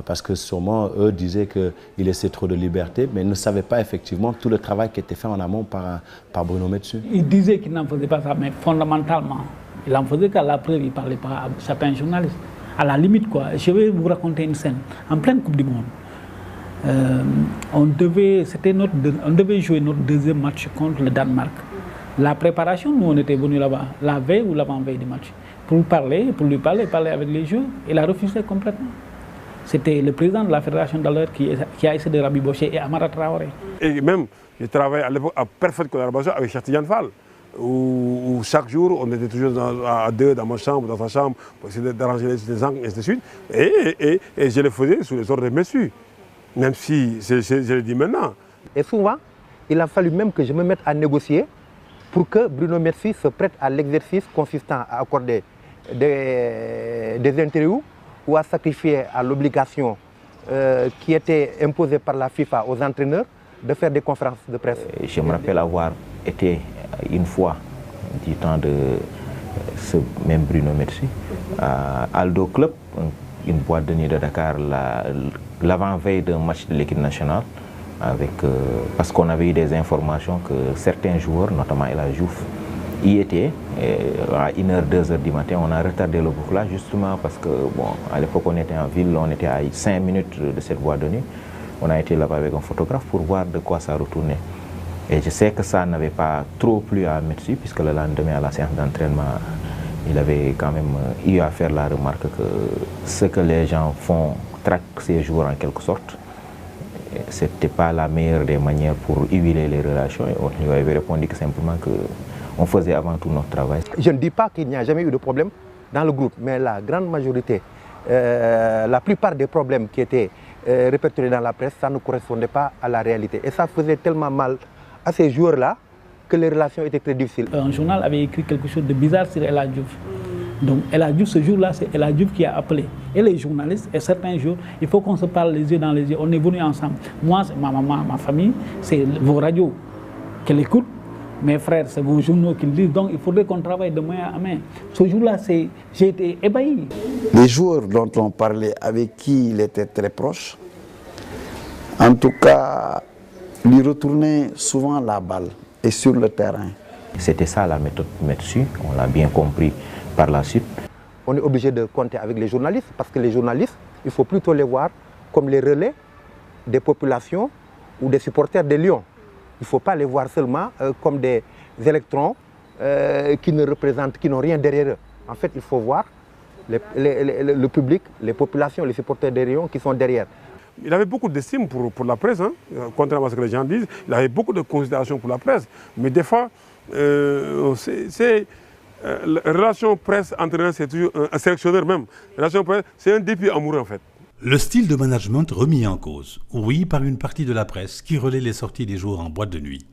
parce que sûrement, eux disaient qu'il laissait trop de liberté, mais ne savaient pas effectivement tout le travail qui était fait en amont par Bruno Metsu. Il disait qu'il n'en faisait pas ça, mais fondamentalement, il en faisait qu'à la preuve, il ne parlait pas à certains journalistes. À la limite, quoi. Je vais vous raconter une scène. En pleine Coupe du Monde, on devait jouer notre deuxième match contre le Danemark. La préparation, nous, on était venus là-bas, la veille ou l'avant-veille du match, pour lui parler avec les joueurs. Il a refusé complètement. C'était le président de la fédération d'alors qui a essayé de rabibocher et Amara Traoré. Et même, j'ai travaillé à l'époque à parfaite collaboration avec Cheikh Tidiane Fall, où chaque jour, on était toujours à deux dans ma chambre, dans sa chambre, pour essayer d'arranger les angles, et ainsi de suite. Et je le faisais sous les ordres de Metsu, même si je le dis maintenant. Et souvent, il a fallu même que je me mette à négocier pour que Bruno Metsu se prête à l'exercice consistant à accorder des interviews ou à sacrifier à l'obligation qui était imposée par la FIFA aux entraîneurs de faire des conférences de presse. Je me rappelle avoir été une fois, du temps de ce même Bruno Metsu, à Aldo Club, une boîte de nuit de Dakar, l'avant-veille d'un match de l'équipe nationale, parce qu'on avait eu des informations que certains joueurs, notamment El Hadji Diouf, y étaient. À 1h, 2h du matin, on a retardé le bouclage justement parce que, bon, à l'époque, on était en ville, on était à 5 minutes de cette boîte de nuit. On a été là-bas avec un photographe pour voir de quoi ça retournait. Et je sais que ça n'avait pas trop plu à Metsu, puisque le lendemain, à la séance d'entraînement, il avait quand même eu à faire la remarque que ce que les gens font traquent ces jours en quelque sorte. Ce n'était pas la meilleure des manières pour huiler les relations. Et on lui avait répondu que simplement qu'on faisait avant tout notre travail. Je ne dis pas qu'il n'y a jamais eu de problème dans le groupe, mais la grande majorité, la plupart des problèmes qui étaient répertoriés dans la presse, ça ne correspondait pas à la réalité. Et ça faisait tellement mal à ces joueurs-là que les relations étaient très difficiles. Un journal avait écrit quelque chose de bizarre sur El Hadji Diouf. Donc El Hadji Diouf, ce jour-là, c'est El Hadji Diouf qui a appelé. Et les journalistes, et certains jours, il faut qu'on se parle les yeux dans les yeux. On est venus ensemble. Moi, ma maman, ma famille, c'est vos radios qu'elle écoute. Mes frères, c'est vos journaux qui lisent. Donc il faudrait qu'on travaille de main à main. Ce jour-là, j'ai été ébahi. Les joueurs dont on parlait, avec qui il était très proche, en tout cas, lui retourner souvent la balle et sur le terrain. C'était ça la méthode Metsu, on l'a bien compris par la suite. On est obligé de compter avec les journalistes parce que les journalistes, il faut plutôt les voir comme les relais des populations ou des supporters des Lions. Il ne faut pas les voir seulement comme des électrons qui ne représentent, qui n'ont rien derrière eux. En fait, il faut voir le public, les populations, les supporters des Lions qui sont derrière. Il avait beaucoup d'estime pour la presse, hein, contrairement à ce que les gens disent. Il avait beaucoup de considération pour la presse. Mais des fois, la relation presse-entraîneur, c'est toujours un sélectionneur même. La relation presse, c'est un dépit amoureux en fait. Le style de management remis en cause, oui, par une partie de la presse qui relaie les sorties des joueurs en boîte de nuit.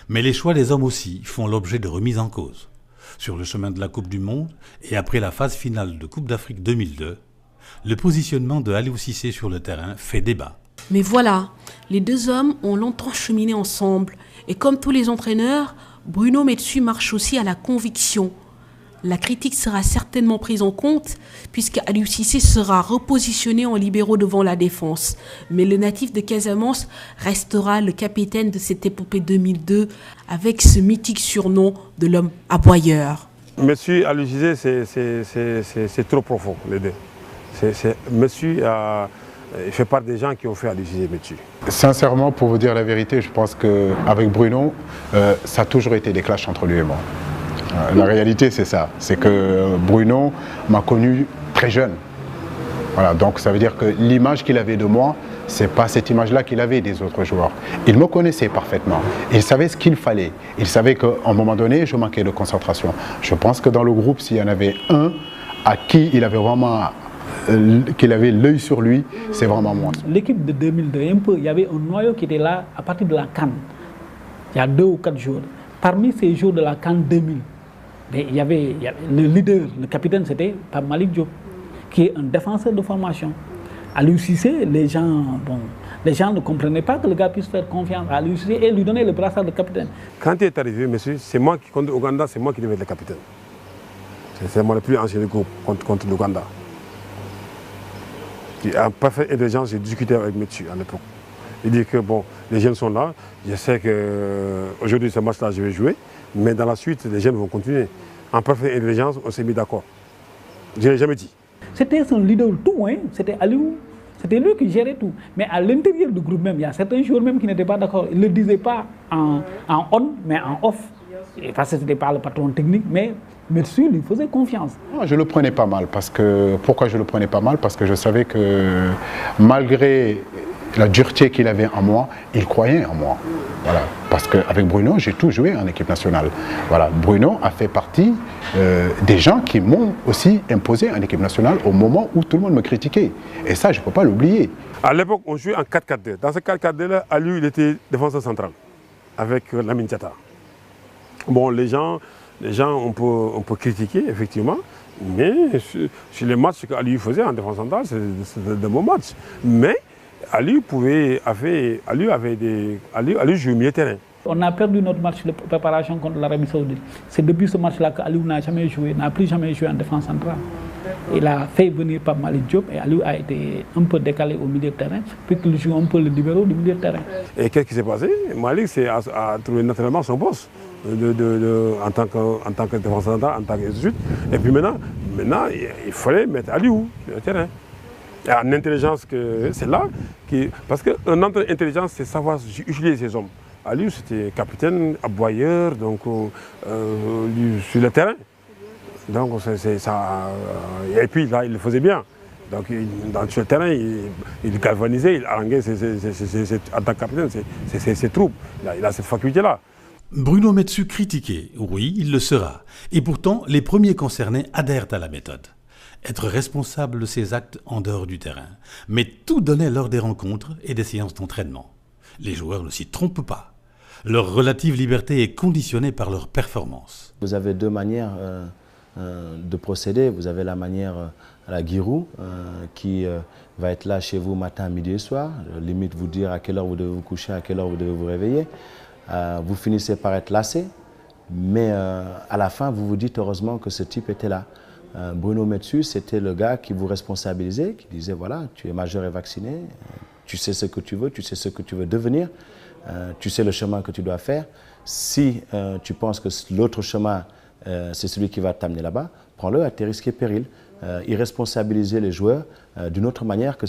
Mais les choix des hommes aussi font l'objet de remises en cause. Sur le chemin de la Coupe du Monde et après la phase finale de Coupe d'Afrique 2002, le positionnement de Aliou Cissé sur le terrain fait débat. Mais voilà, les deux hommes ont longtemps cheminé ensemble. Et comme tous les entraîneurs, Bruno Metsu marche aussi à la conviction. La critique sera certainement prise en compte puisque Aliou Cissé sera repositionné en libéraux devant la défense. Mais le natif de Casamance restera le capitaine de cette épopée 2002 avec ce mythique surnom de l'homme aboyeur. Metsu, Aliou Cissé, c'est trop profond les deux. Metsu il fait partie des gens qui ont fait Aliou Cissé Metsu. Sincèrement, pour vous dire la vérité, je pense qu'avec Bruno, ça a toujours été des clashs entre lui et moi. La réalité, c'est ça. C'est que Bruno m'a connu très jeune. Voilà, donc ça veut dire que l'image qu'il avait de moi, ce n'est pas cette image-là qu'il avait des autres joueurs. Il me connaissait parfaitement. Il savait ce qu'il fallait. Il savait qu'à un moment donné, je manquais de concentration. Je pense que dans le groupe, s'il y en avait un à qui il avait vraiment qu'il avait l'œil sur lui, c'est vraiment moi. L'équipe de 2002, il y avait un noyau qui était là à partir de la CAN. Il y a 2 ou 4 jours. Parmi ces jours de la CAN 2000, il y avait le leader, le capitaine, c'était Pape Malick Diop, qui est un défenseur de formation. Aliou Cissé, les gens ne comprenaient pas que le gars puisse faire confiance à Aliou Cissé et lui donner le brassard de capitaine. Quand il est arrivé, monsieur, c'est moi qui, contre l'Ouganda, c'est moi qui devais être le capitaine. C'est moi le plus ancien du groupe contre l'Ouganda. En parfaite intelligence, j'ai discuté avec Metsu à l'époque. Il dit que bon, les jeunes sont là, je sais qu'aujourd'hui ce match-là je vais jouer, mais dans la suite les jeunes vont continuer. En parfaite intelligence, on s'est mis d'accord. Je ne l'ai jamais dit. C'était son leader tout, hein? C'était Aliou, c'était lui qui gérait tout. Mais à l'intérieur du groupe même, il y a certains joueurs même qui n'étaient pas d'accord. Ils ne le disaient pas en on, mais en off. Et parce que ce n'était pas le patron technique, mais Metsu lui faisait confiance. Je le prenais pas mal. Pourquoi je le prenais pas mal? Parce que je savais que malgré la dureté qu'il avait en moi, il croyait en moi. Voilà. Parce qu'avec Bruno, j'ai tout joué en équipe nationale. Voilà. Bruno a fait partie des gens qui m'ont aussi imposé en équipe nationale au moment où tout le monde me critiquait. Et ça, je ne peux pas l'oublier. À l'époque, on jouait en 4-4-2. Dans ce 4-4-2-là, Aliou, il était défenseur central avec Lamine Diatta. Bon, les gens on peut critiquer, effectivement, mais sur les matchs qu'Aliou faisait en défense centrale, c'est de bons matchs. Mais Aliou jouait au milieu terrain. On a perdu notre match de préparation contre l'Arabie Saoudite. C'est depuis ce match-là qu'Aliou n'a plus jamais joué en défense centrale. Il a fait venir Pape Malick Diop et Aliou a été un peu décalé au milieu de terrain, puisqu'il joue un peu le libéraux du milieu de terrain. Et qu'est-ce qui s'est passé? Malick a trouvé naturellement son poste en tant que défenseur central, en tant que suite. Et puis maintenant, il fallait mettre Aliou sur le terrain. Et en intelligence, c'est là, parce qu'un entraîneur intelligence, c'est savoir utiliser ses hommes. Aliou, c'était capitaine, aboyeur, donc sur le terrain. Donc c'est ça. Et puis là, il le faisait bien. Donc sur le terrain, il galvanisait, il haranguait en tant que capitaine ses troupes. Il a cette faculté-là. Bruno Metsu critiqué, oui, il le sera. Et pourtant, les premiers concernés adhèrent à la méthode. Être responsable de ses actes en dehors du terrain. Mais tout donnait lors des rencontres et des séances d'entraînement. Les joueurs ne s'y trompent pas. Leur relative liberté est conditionnée par leur performance. Vous avez 2 manières de procéder. Vous avez la manière à la Giroud, qui va être là chez vous matin, midi et soir. Limite vous dire à quelle heure vous devez vous coucher, à quelle heure vous devez vous réveiller. Vous finissez par être lassé, mais à la fin, vous vous dites heureusement que ce type était là. Bruno Metsu, c'était le gars qui vous responsabilisait, qui disait voilà, tu es majeur et vacciné, Tu sais ce que tu veux, tu sais ce que tu veux devenir, tu sais le chemin que tu dois faire. Si tu penses que l'autre chemin, c'est celui qui va t'amener là-bas, prends-le à tes risques et périls. Irresponsabiliser les joueurs d'une autre manière que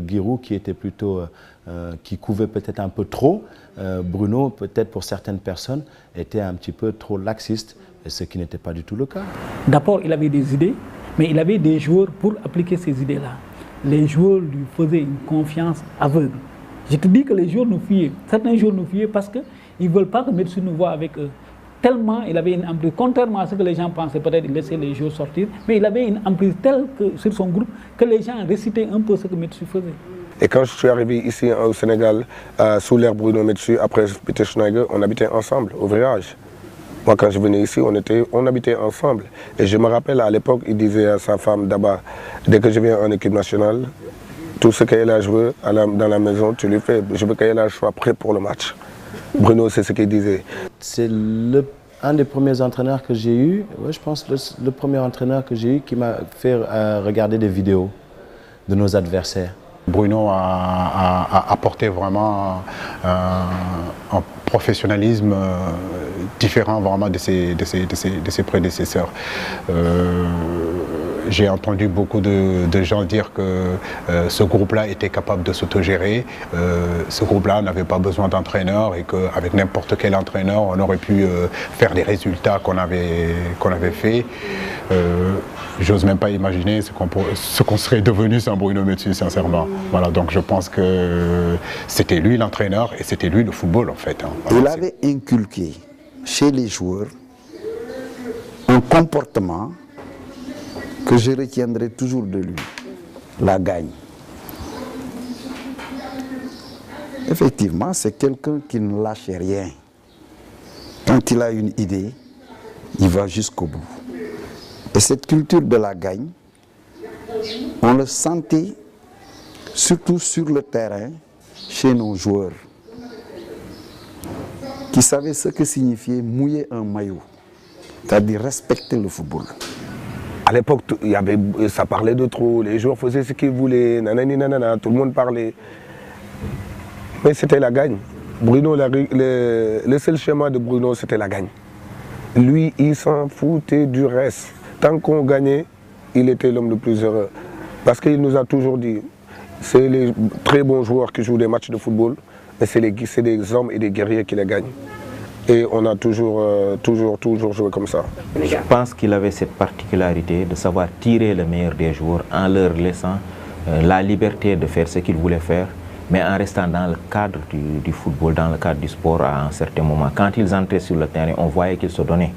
Giroud qui était plutôt, qui couvait peut-être un peu trop. Bruno, peut-être pour certaines personnes, était un petit peu trop laxiste, ce qui n'était pas du tout le cas. D'abord, il avait des idées, mais il avait des joueurs pour appliquer ces idées-là. Les joueurs lui faisaient une confiance aveugle. Je te dis que les joueurs nous fuyaient. Certains joueurs nous fuyaient parce qu'ils ne veulent pas que Metsu nous voit avec eux. Tellement il avait une emprise, contrairement à ce que les gens pensaient, peut-être il laissait les joueurs sortir, mais il avait une emprise telle sur son groupe que les gens récitaient un peu ce que Metsu faisait. Et quand je suis arrivé ici au Sénégal, sous l'ère Bruno Metsu, après Peter Schneider, on habitait ensemble au Virage. Moi, quand je venais ici, on habitait ensemble. Et je me rappelle, à l'époque, il disait à sa femme, Daba, dès que je viens en équipe nationale, tout ce qu'elle a joué dans la maison, tu lui fais. Je veux qu'elle soit prêt pour le match. Bruno, c'est ce qu'il disait. C'est un des premiers entraîneurs que j'ai eu, ouais, je pense le premier entraîneur que j'ai eu qui m'a fait regarder des vidéos de nos adversaires. Bruno a apporté vraiment un professionnalisme différent vraiment de ses prédécesseurs. J'ai entendu beaucoup de gens dire que ce groupe-là était capable de s'autogérer. Ce groupe-là n'avait pas besoin d'entraîneur et qu'avec n'importe quel entraîneur, on aurait pu faire les résultats qu'on avait fait. J'ose même pas imaginer ce qu'on serait devenu sans Bruno Metsu, sincèrement. Voilà, donc je pense que c'était lui l'entraîneur et c'était lui le football en fait. Hein. Il avait inculqué chez les joueurs un comportement que je retiendrai toujours de lui, la gagne. Effectivement, c'est quelqu'un qui ne lâche rien. Quand il a une idée, il va jusqu'au bout. Et cette culture de la gagne, on le sentait surtout sur le terrain, chez nos joueurs, qui savaient ce que signifiait mouiller un maillot, c'est-à-dire respecter le football. À l'époque, ça parlait de trop, les joueurs faisaient ce qu'ils voulaient, nanani nanana, tout le monde parlait. Mais c'était la gagne. Bruno, le seul schéma de Bruno, c'était la gagne. Lui, il s'en foutait du reste. Tant qu'on gagnait, il était l'homme le plus heureux. Parce qu'il nous a toujours dit, c'est les très bons joueurs qui jouent des matchs de football, mais c'est des hommes et des guerriers qui les gagnent. Et on a toujours joué comme ça. Je pense qu'il avait cette particularité de savoir tirer le meilleur des joueurs en leur laissant la liberté de faire ce qu'ils voulaient faire, mais en restant dans le cadre du football, dans le cadre du sport à un certain moment. Quand ils entraient sur le terrain, on voyait qu'ils se donnaient,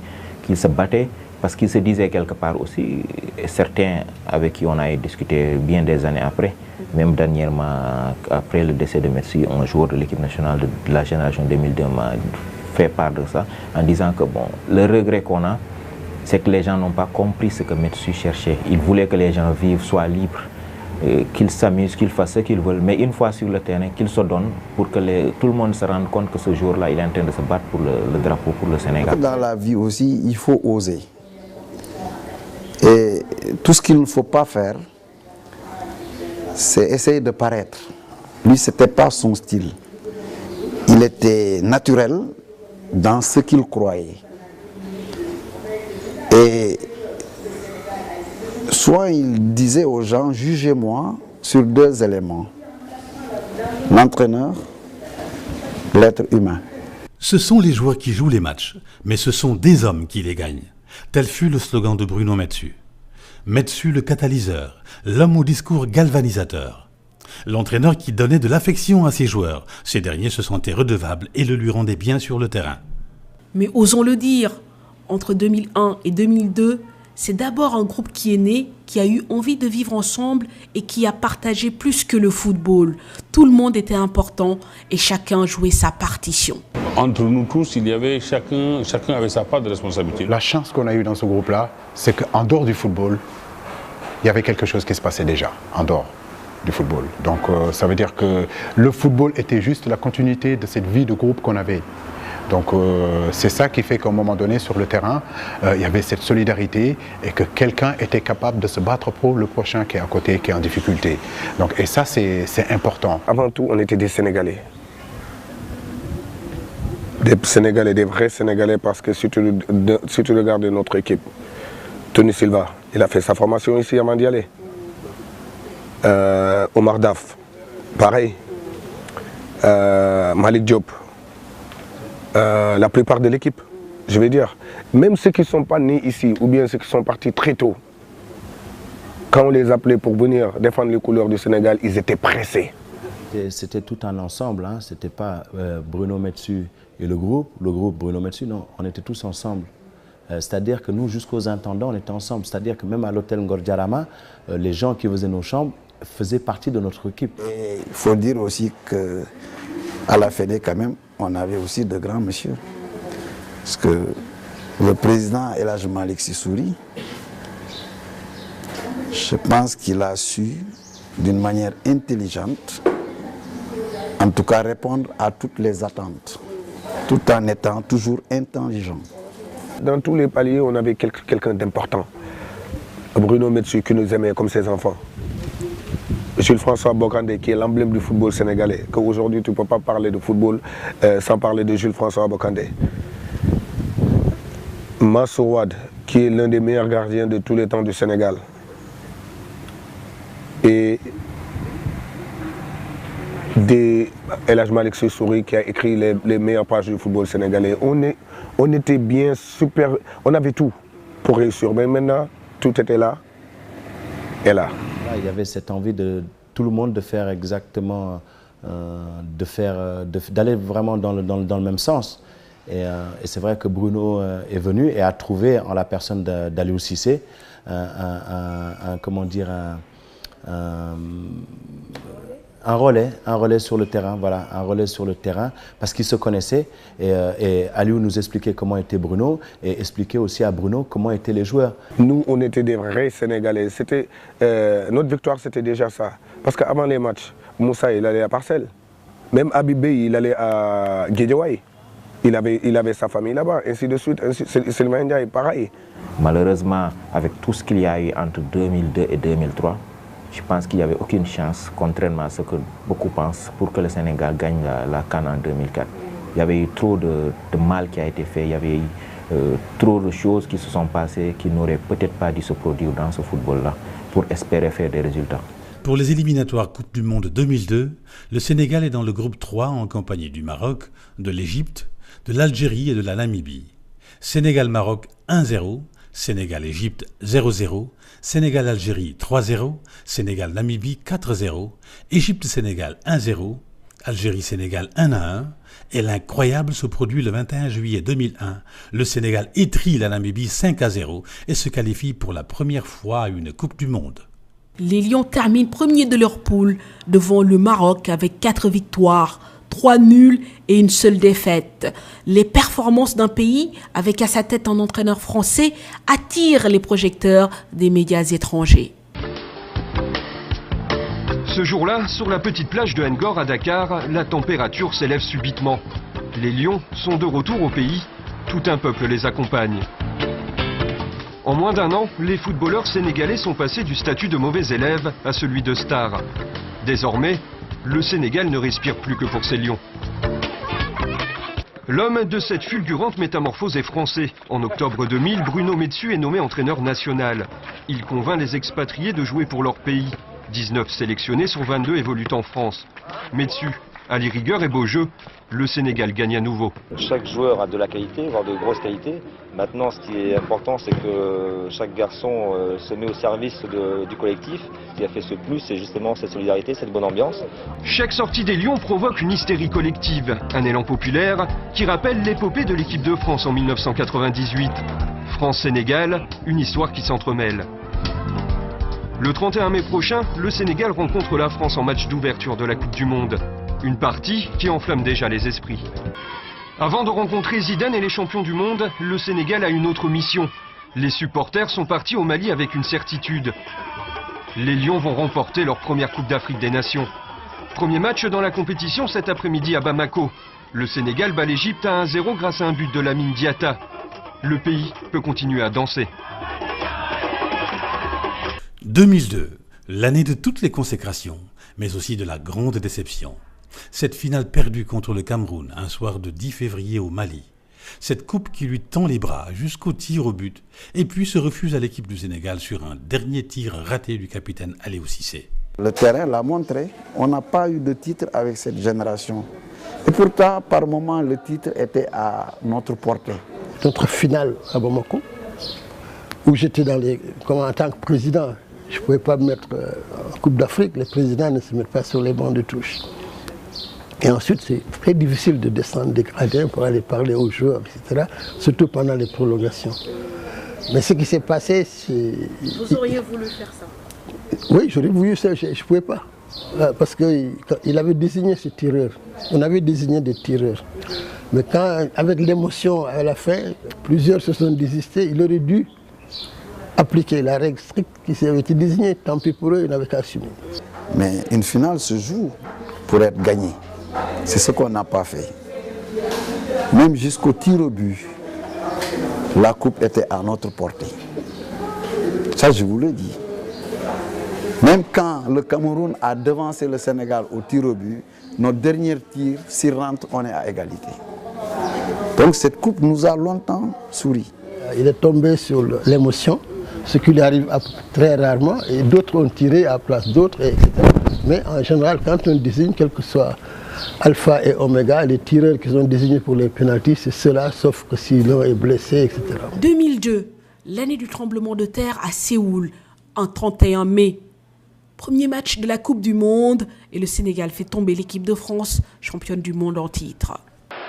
qu'ils se battaient, parce qu'ils se disaient quelque part aussi, certains avec qui on a discuté bien des années après, même dernièrement, après le décès de Metsu, un joueur de l'équipe nationale de la génération 2002 m'a fait part de ça, en disant que bon, le regret qu'on a, c'est que les gens n'ont pas compris ce que Metsu cherchait. Il voulait que les gens vivent, soient libres, qu'ils s'amusent, qu'ils fassent ce qu'ils veulent, mais une fois sur le terrain, qu'ils se donnent pour que tout le monde se rende compte que ce jour-là, il est en train de se battre pour le drapeau, pour le Sénégal. Dans la vie aussi, il faut oser. Et tout ce qu'il ne faut pas faire, c'est essayer de paraître. Lui, ce n'était pas son style. Il était naturel dans ce qu'il croyait. Et soit il disait aux gens, jugez-moi sur deux éléments. L'entraîneur, l'être humain. Ce sont les joueurs qui jouent les matchs, mais ce sont des hommes qui les gagnent. Tel fut le slogan de Bruno Metsu. Metsu le catalyseur, l'homme au discours galvanisateur. L'entraîneur qui donnait de l'affection à ses joueurs. Ces derniers se sentaient redevables et le lui rendaient bien sur le terrain. Mais osons le dire, entre 2001 et 2002, c'est d'abord un groupe qui est né, qui a eu envie de vivre ensemble et qui a partagé plus que le football. Tout le monde était important et chacun jouait sa partition. Entre nous tous, il y avait chacun avait sa part de responsabilité. La chance qu'on a eue dans ce groupe-là, c'est qu'en dehors du football, il y avait quelque chose qui se passait déjà, en dehors du football. Donc ça veut dire que le football était juste la continuité de cette vie de groupe qu'on avait. Donc c'est ça qui fait qu'à un moment donné sur le terrain, il y avait cette solidarité et que quelqu'un était capable de se battre pour le prochain qui est à côté, qui est en difficulté. Donc, et ça c'est important. Avant tout, on était des Sénégalais. Des Sénégalais, des vrais Sénégalais, parce que si tu regardes notre équipe, Tony Silva, il a fait sa formation ici avant d'y aller. Omar Daf, pareil. Malik Diop, la plupart de l'équipe, je vais dire. Même ceux qui ne sont pas nés ici, ou bien ceux qui sont partis très tôt, quand on les appelait pour venir défendre les couleurs du Sénégal, ils étaient pressés. C'était tout un ensemble, hein. Ce n'était pas Bruno Metsu et le groupe Bruno Metsu, non, on était tous ensemble. C'est-à-dire que nous, jusqu'aux intendants, on était ensemble. C'est-à-dire que même à l'hôtel Ngordiarama, les gens qui faisaient nos chambres faisaient partie de notre équipe. Il faut dire aussi qu'à la Fédé, quand même, on avait aussi de grands messieurs. Parce que le président El Hadj Malick Sy Souris, je pense qu'il a su, d'une manière intelligente, en tout cas répondre à toutes les attentes, tout en étant toujours intelligent. Dans tous les paliers, on avait quelqu'un d'important. Bruno Metsu qui nous aimait comme ses enfants. Jules-François Bocandé qui est l'emblème du football sénégalais. Qu'aujourd'hui, tu ne peux pas parler de football sans parler de Jules-François Bocandé. Mansour Wade qui est l'un des meilleurs gardiens de tous les temps du Sénégal. Et El Hadj Malick Sy Souris qui a écrit les meilleures pages du football sénégalais. On était bien, super, on avait tout pour réussir. Mais maintenant, tout était là et là. Il y avait cette envie de tout le monde de faire exactement, d'aller vraiment dans le même sens. Et c'est vrai que Bruno est venu et a trouvé en la personne d'Aliou Cissé comment dire, un relais sur le terrain, voilà, un relais sur le terrain, parce qu'ils se connaissaient et Aliou nous expliquait comment était Bruno et expliquait aussi à Bruno comment étaient les joueurs. Nous, on était des vrais Sénégalais. Notre victoire, c'était déjà ça. Parce qu'avant les matchs, Moussa, il allait à Parcelles. Même Habibé, il allait à Guédiawaye. Il avait sa famille là-bas, ainsi de suite. Sylvain Ndiaye, pareil. Malheureusement, avec tout ce qu'il y a eu entre 2002 et 2003, je pense qu'il n'y avait aucune chance, contrairement à ce que beaucoup pensent, pour que le Sénégal gagne la CAN en 2004. Il y avait eu trop de mal qui a été fait, il y avait eu trop de choses qui se sont passées qui n'auraient peut-être pas dû se produire dans ce football-là pour espérer faire des résultats. Pour les éliminatoires Coupe du Monde 2002, le Sénégal est dans le groupe 3 en compagnie du Maroc, de l'Égypte, de l'Algérie et de la Namibie. Sénégal-Maroc 1-0, Sénégal-Égypte 0-0, Sénégal-Algérie 3-0, Sénégal-Namibie 4-0, Égypte-Sénégal 1-0, Algérie-Sénégal 1-1, et l'incroyable se produit le 21 juillet 2001. Le Sénégal étrille la Namibie 5-0 et se qualifie pour la première fois à une Coupe du Monde. Les Lions terminent premiers de leur poule devant le Maroc avec 4 victoires, 3 nuls et une seule défaite. Les performances d'un pays avec à sa tête un entraîneur français attirent les projecteurs des médias étrangers. Ce jour-là, sur la petite plage de Ngor à Dakar, la température s'élève subitement. Les Lions sont de retour au pays. Tout un peuple les accompagne. En moins d'un an, les footballeurs sénégalais sont passés du statut de mauvais élèves à celui de star. Désormais, le Sénégal ne respire plus que pour ses lions. L'homme de cette fulgurante métamorphose est français. En octobre 2000, Bruno Metsu est nommé entraîneur national. Il convainc les expatriés de jouer pour leur pays. 19 sélectionnés sur 22 évoluent en France. Metsu, Ali Rigueur et beau jeu, le Sénégal gagne à nouveau. Chaque joueur a de la qualité, voire de grosses qualités. Maintenant, ce qui est important, c'est que chaque garçon se met au service du collectif. Ce qui a fait ce plus, c'est justement cette solidarité, cette bonne ambiance. Chaque sortie des Lions provoque une hystérie collective, un élan populaire qui rappelle l'épopée de l'équipe de France en 1998. France-Sénégal, une histoire qui s'entremêle. Le 31 mai prochain, le Sénégal rencontre la France en match d'ouverture de la Coupe du Monde. Une partie qui enflamme déjà les esprits. Avant de rencontrer Zidane et les champions du monde, le Sénégal a une autre mission. Les supporters sont partis au Mali avec une certitude. Les Lions vont remporter leur première Coupe d'Afrique des Nations. Premier match dans la compétition cet après-midi à Bamako. Le Sénégal bat l'Égypte à 1-0 grâce à un but de Lamine Diatta. Le pays peut continuer à danser. 2002, l'année de toutes les consécrations, mais aussi de la grande déception. Cette finale perdue contre le Cameroun un soir de 10 février au Mali. Cette coupe qui lui tend les bras jusqu'au tir au but et puis se refuse à l'équipe du Sénégal sur un dernier tir raté du capitaine Aliou Cissé. Le terrain l'a montré, on n'a pas eu de titre avec cette génération. Et pourtant, par moment, le titre était à notre portée. Notre finale à Bamako, où j'étais en tant que président, je ne pouvais pas me mettre en Coupe d'Afrique, les présidents ne se mettent pas sur les bancs de touche. Et ensuite, c'est très difficile de descendre des gradins pour aller parler aux joueurs, etc., surtout pendant les prolongations. Mais ce qui s'est passé, c'est... Vous auriez voulu faire ça? Oui, j'aurais voulu ça, je ne pouvais pas. Parce qu'il avait désigné ce tireur. On avait désigné des tireurs. Mais quand, avec l'émotion à la fin, plusieurs se sont désistés, il aurait dû appliquer la règle stricte qui avait été désignée. Tant pis pour eux, ils n'avaient qu'à assumer. Mais une finale se joue pour être gagnée. C'est ce qu'on n'a pas fait. Même jusqu'au tir au but, la coupe était à notre portée. Ça, je vous le dis. Même quand le Cameroun a devancé le Sénégal au tir au but, notre dernier tir, s'il rentre, on est à égalité. Donc cette coupe nous a longtemps souri. Il est tombé sur l'émotion, ce qui lui arrive très rarement, et d'autres ont tiré à la place d'autres, etc. Mais en général, quand on désigne, quel que soit Alpha et Oméga, les tireurs qui sont désignés pour les pénaltys, c'est cela, sauf que si l'un est blessé, etc. 2002, l'année du tremblement de terre à Séoul, un 31 mai. Premier match de la Coupe du Monde et le Sénégal fait tomber l'équipe de France, championne du monde en titre.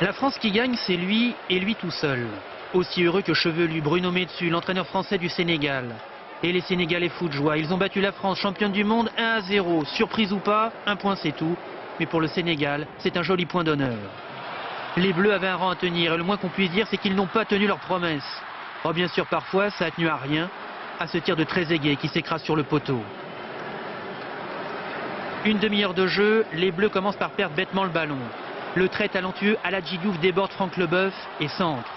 La France qui gagne, c'est lui et lui tout seul. Aussi heureux que chevelu, Bruno Metsu, l'entraîneur français du Sénégal. Et les Sénégalais fous de joie. Ils ont battu la France, championne du monde, 1-0. Surprise ou pas, un point c'est tout. Mais pour le Sénégal, c'est un joli point d'honneur. Les Bleus avaient un rang à tenir et le moins qu'on puisse dire, c'est qu'ils n'ont pas tenu leur promesse. Oh, bien sûr, parfois, ça a tenu à rien, à ce tir de Trezeguet qui s'écrase sur le poteau. Une demi-heure de jeu, les Bleus commencent par perdre bêtement le ballon. Le très talentueux Aladji Diouf déborde Franck Leboeuf et centre.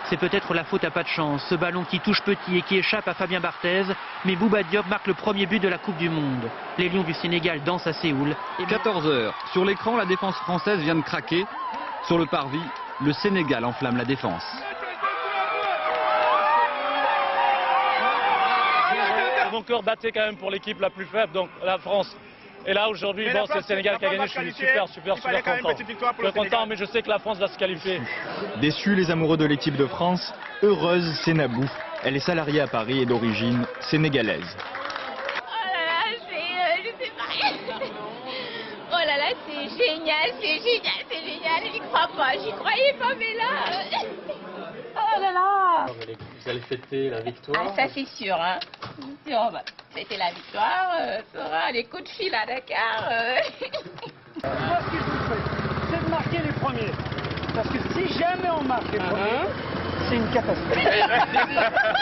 C'est peut-être la faute à pas de chance, ce ballon qui touche petit et qui échappe à Fabien Barthez, mais Bouba Diop marque le premier but de la Coupe du Monde. Les Lions du Sénégal dansent à Séoul. 14h. Sur l'écran, la défense française vient de craquer. Sur le parvis, le Sénégal enflamme la défense. Mon cœur battait quand même pour l'équipe la plus faible, donc la France. Et là aujourd'hui, bon, c'est le Sénégal qui a gagné, je suis super content, mais je sais que la France va se qualifier. Déçus les amoureux de l'équipe de France, heureuse Sénabou. Elle est salariée à Paris et d'origine sénégalaise. Oh là là, c'est génial, j'y crois pas, j'y croyais pas, mais là... Oh là là. Vous allez fêter la victoire? Ah, ça c'est sûr, hein. On va fêter la victoire, sera les coups de fil à Dakar. Moi, ce que je vous souhaite, c'est de marquer les premiers. Parce que si jamais on marque les premiers, c'est une catastrophe.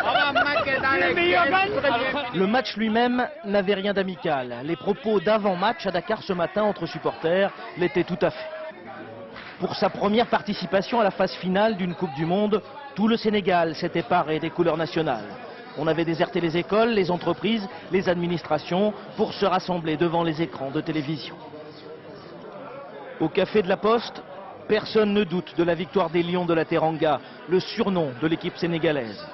On va marquer dans les meilleurs matchs. Le match lui-même n'avait rien d'amical. Les propos d'avant-match à Dakar ce matin entre supporters l'étaient tout à fait. Pour sa première participation à la phase finale d'une Coupe du Monde, tout le Sénégal s'était paré des couleurs nationales. On avait déserté les écoles, les entreprises, les administrations pour se rassembler devant les écrans de télévision. Au café de la Poste, personne ne doute de la victoire des Lions de la Teranga, le surnom de l'équipe sénégalaise.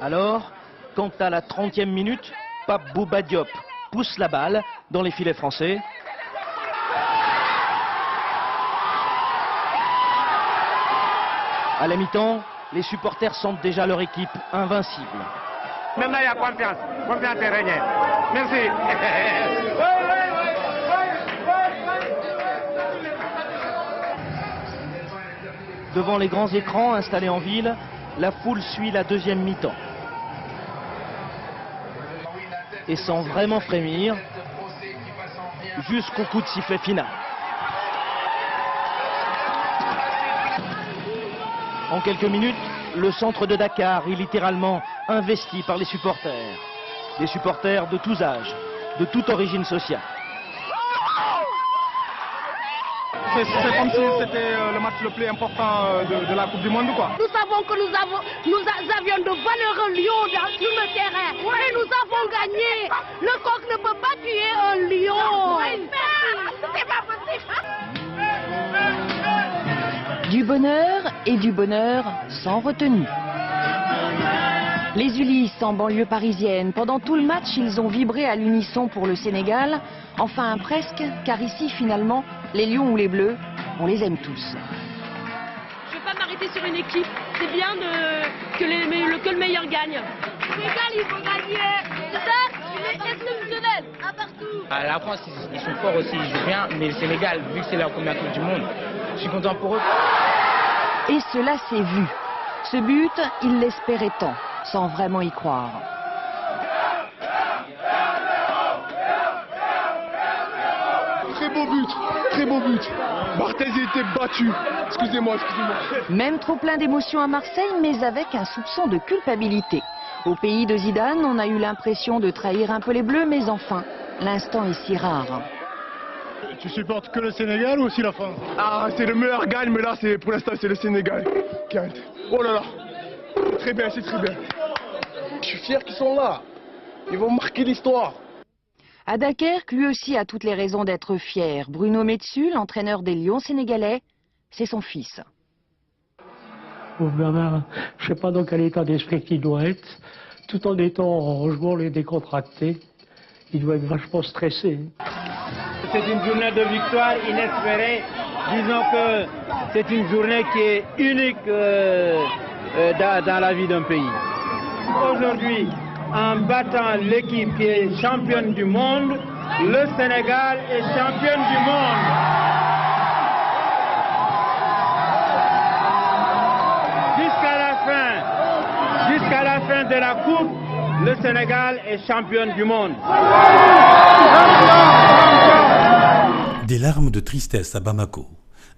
Alors, quand à la 30e minute, Pape Bouba Diop pousse la balle dans les filets français. À la mi-temps, les supporters sentent déjà leur équipe invincible. Maintenant, il y a confiance. Confiance est régnée. Merci. Devant les grands écrans installés en ville, la foule suit la deuxième mi-temps. Et sans vraiment frémir, jusqu'au coup de sifflet final. En quelques minutes, le centre de Dakar est littéralement investi par les supporters. Des supporters de tous âges, de toute origine sociale. C'est comme si c'était le match le plus important de la Coupe du Monde, quoi. Nous savons que nous avions de valeureux lions sur le terrain. Et nous avons gagné. Le coq ne peut pas tuer un lion. C'est pas possible. Du bonheur et du bonheur sans retenue. Les Ulysses en banlieue parisienne, pendant tout le match, ils ont vibré à l'unisson pour le Sénégal. Enfin, presque, car ici, finalement, les Lions ou les Bleus, on les aime tous. Je ne vais pas m'arrêter sur une équipe. C'est bien que le meilleur gagne. Sénégal, il faut gagner. C'est ça, il est exceptionnel, à partout. La France, ils sont forts aussi, ils jouent bien. Mais le Sénégal, vu que c'est leur première Coupe du Monde, je suis content pour eux. Et cela s'est vu. Ce but, ils l'espéraient tant, sans vraiment y croire. Très beau but, très beau but. Barthez était battu. Excusez-moi. Même trop plein d'émotions à Marseille, mais avec un soupçon de culpabilité. Au pays de Zidane, on a eu l'impression de trahir un peu les Bleus, mais enfin, l'instant est si rare. Tu supportes que le Sénégal ou aussi la France? Ah, c'est le meilleur gagne, mais là, pour l'instant, c'est le Sénégal qui gagne. Oh là là, très bien, c'est très bien. Je suis fier qu'ils sont là. Ils vont marquer l'histoire. À Dunkerque, lui aussi a toutes les raisons d'être fier. Bruno Metsu, l'entraîneur des Lions sénégalais, c'est son fils. Pour Bernard, je ne sais pas dans quel état d'esprit il doit être, tout en étant en jouant les décontractés. Il doit être vachement stressé. C'est une journée de victoire inespérée. Disons que c'est une journée qui est unique dans la vie d'un pays. Aujourd'hui, en battant l'équipe qui est championne du monde, le Sénégal est championne du monde. Jusqu'à la fin de la Coupe, le Sénégal est championne du monde. Des larmes de tristesse à Bamako,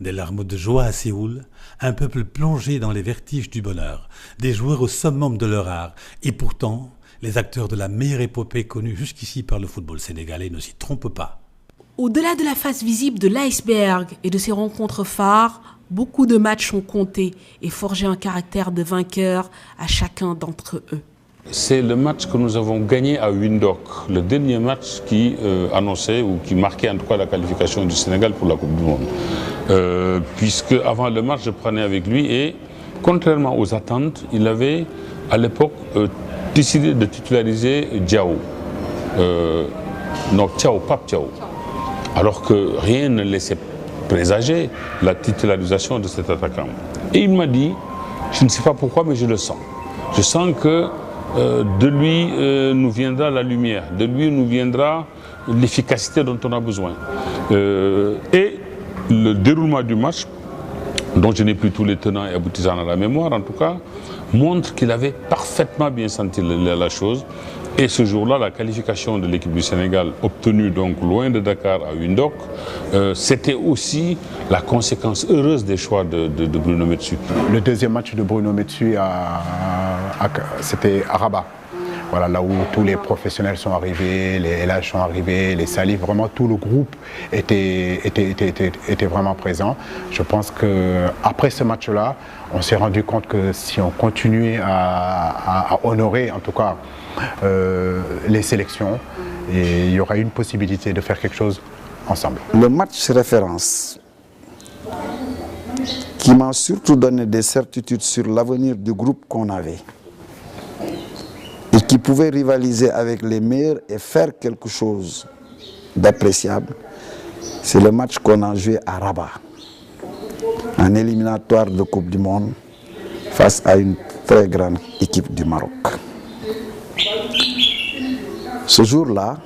des larmes de joie à Séoul, un peuple plongé dans les vertiges du bonheur, des joueurs au summum de leur art, et pourtant, les acteurs de la meilleure épopée connue jusqu'ici par le football sénégalais ne s'y trompent pas. Au-delà de la face visible de l'iceberg et de ses rencontres phares, beaucoup de matchs ont compté et forgé un caractère de vainqueur à chacun d'entre eux. C'est le match que nous avons gagné à Windhoek, le dernier match qui annonçait ou qui marquait en tout cas la qualification du Sénégal pour la Coupe du Monde. Puisque avant le match, je prenais avec lui et contrairement aux attentes, il avait à l'époque décidé de titulariser Diao. Non, Thiaw, Pape Thiaw. Alors que rien ne laissait présager la titularisation de cet attaquant. Et il m'a dit, je ne sais pas pourquoi, mais je le sens. Je sens que de lui nous viendra la lumière, de lui nous viendra l'efficacité dont on a besoin. Et le déroulement du match, dont je n'ai plus tous les tenants et aboutissants à la mémoire en tout cas, montre qu'il avait parfaitement bien senti la chose. Et ce jour-là, la qualification de l'équipe du Sénégal, obtenue donc loin de Dakar à Windhoek, c'était aussi la conséquence heureuse des choix de Bruno Metsu. Le deuxième match de Bruno Metsu, c'était à Rabat. Voilà, là où tous les professionnels sont arrivés, les LH sont arrivés, les Salif, vraiment tout le groupe était vraiment présent. Je pense qu'après ce match-là, on s'est rendu compte que si on continuait à honorer, en tout cas, les sélections, et il y aura une possibilité de faire quelque chose ensemble. Le match référence qui m'a surtout donné des certitudes sur l'avenir du groupe qu'on avait et qui pouvait rivaliser avec les meilleurs et faire quelque chose d'appréciable, c'est le match qu'on a joué à Rabat, en éliminatoire de Coupe du Monde face à une très grande équipe du Maroc. Ce jour-là,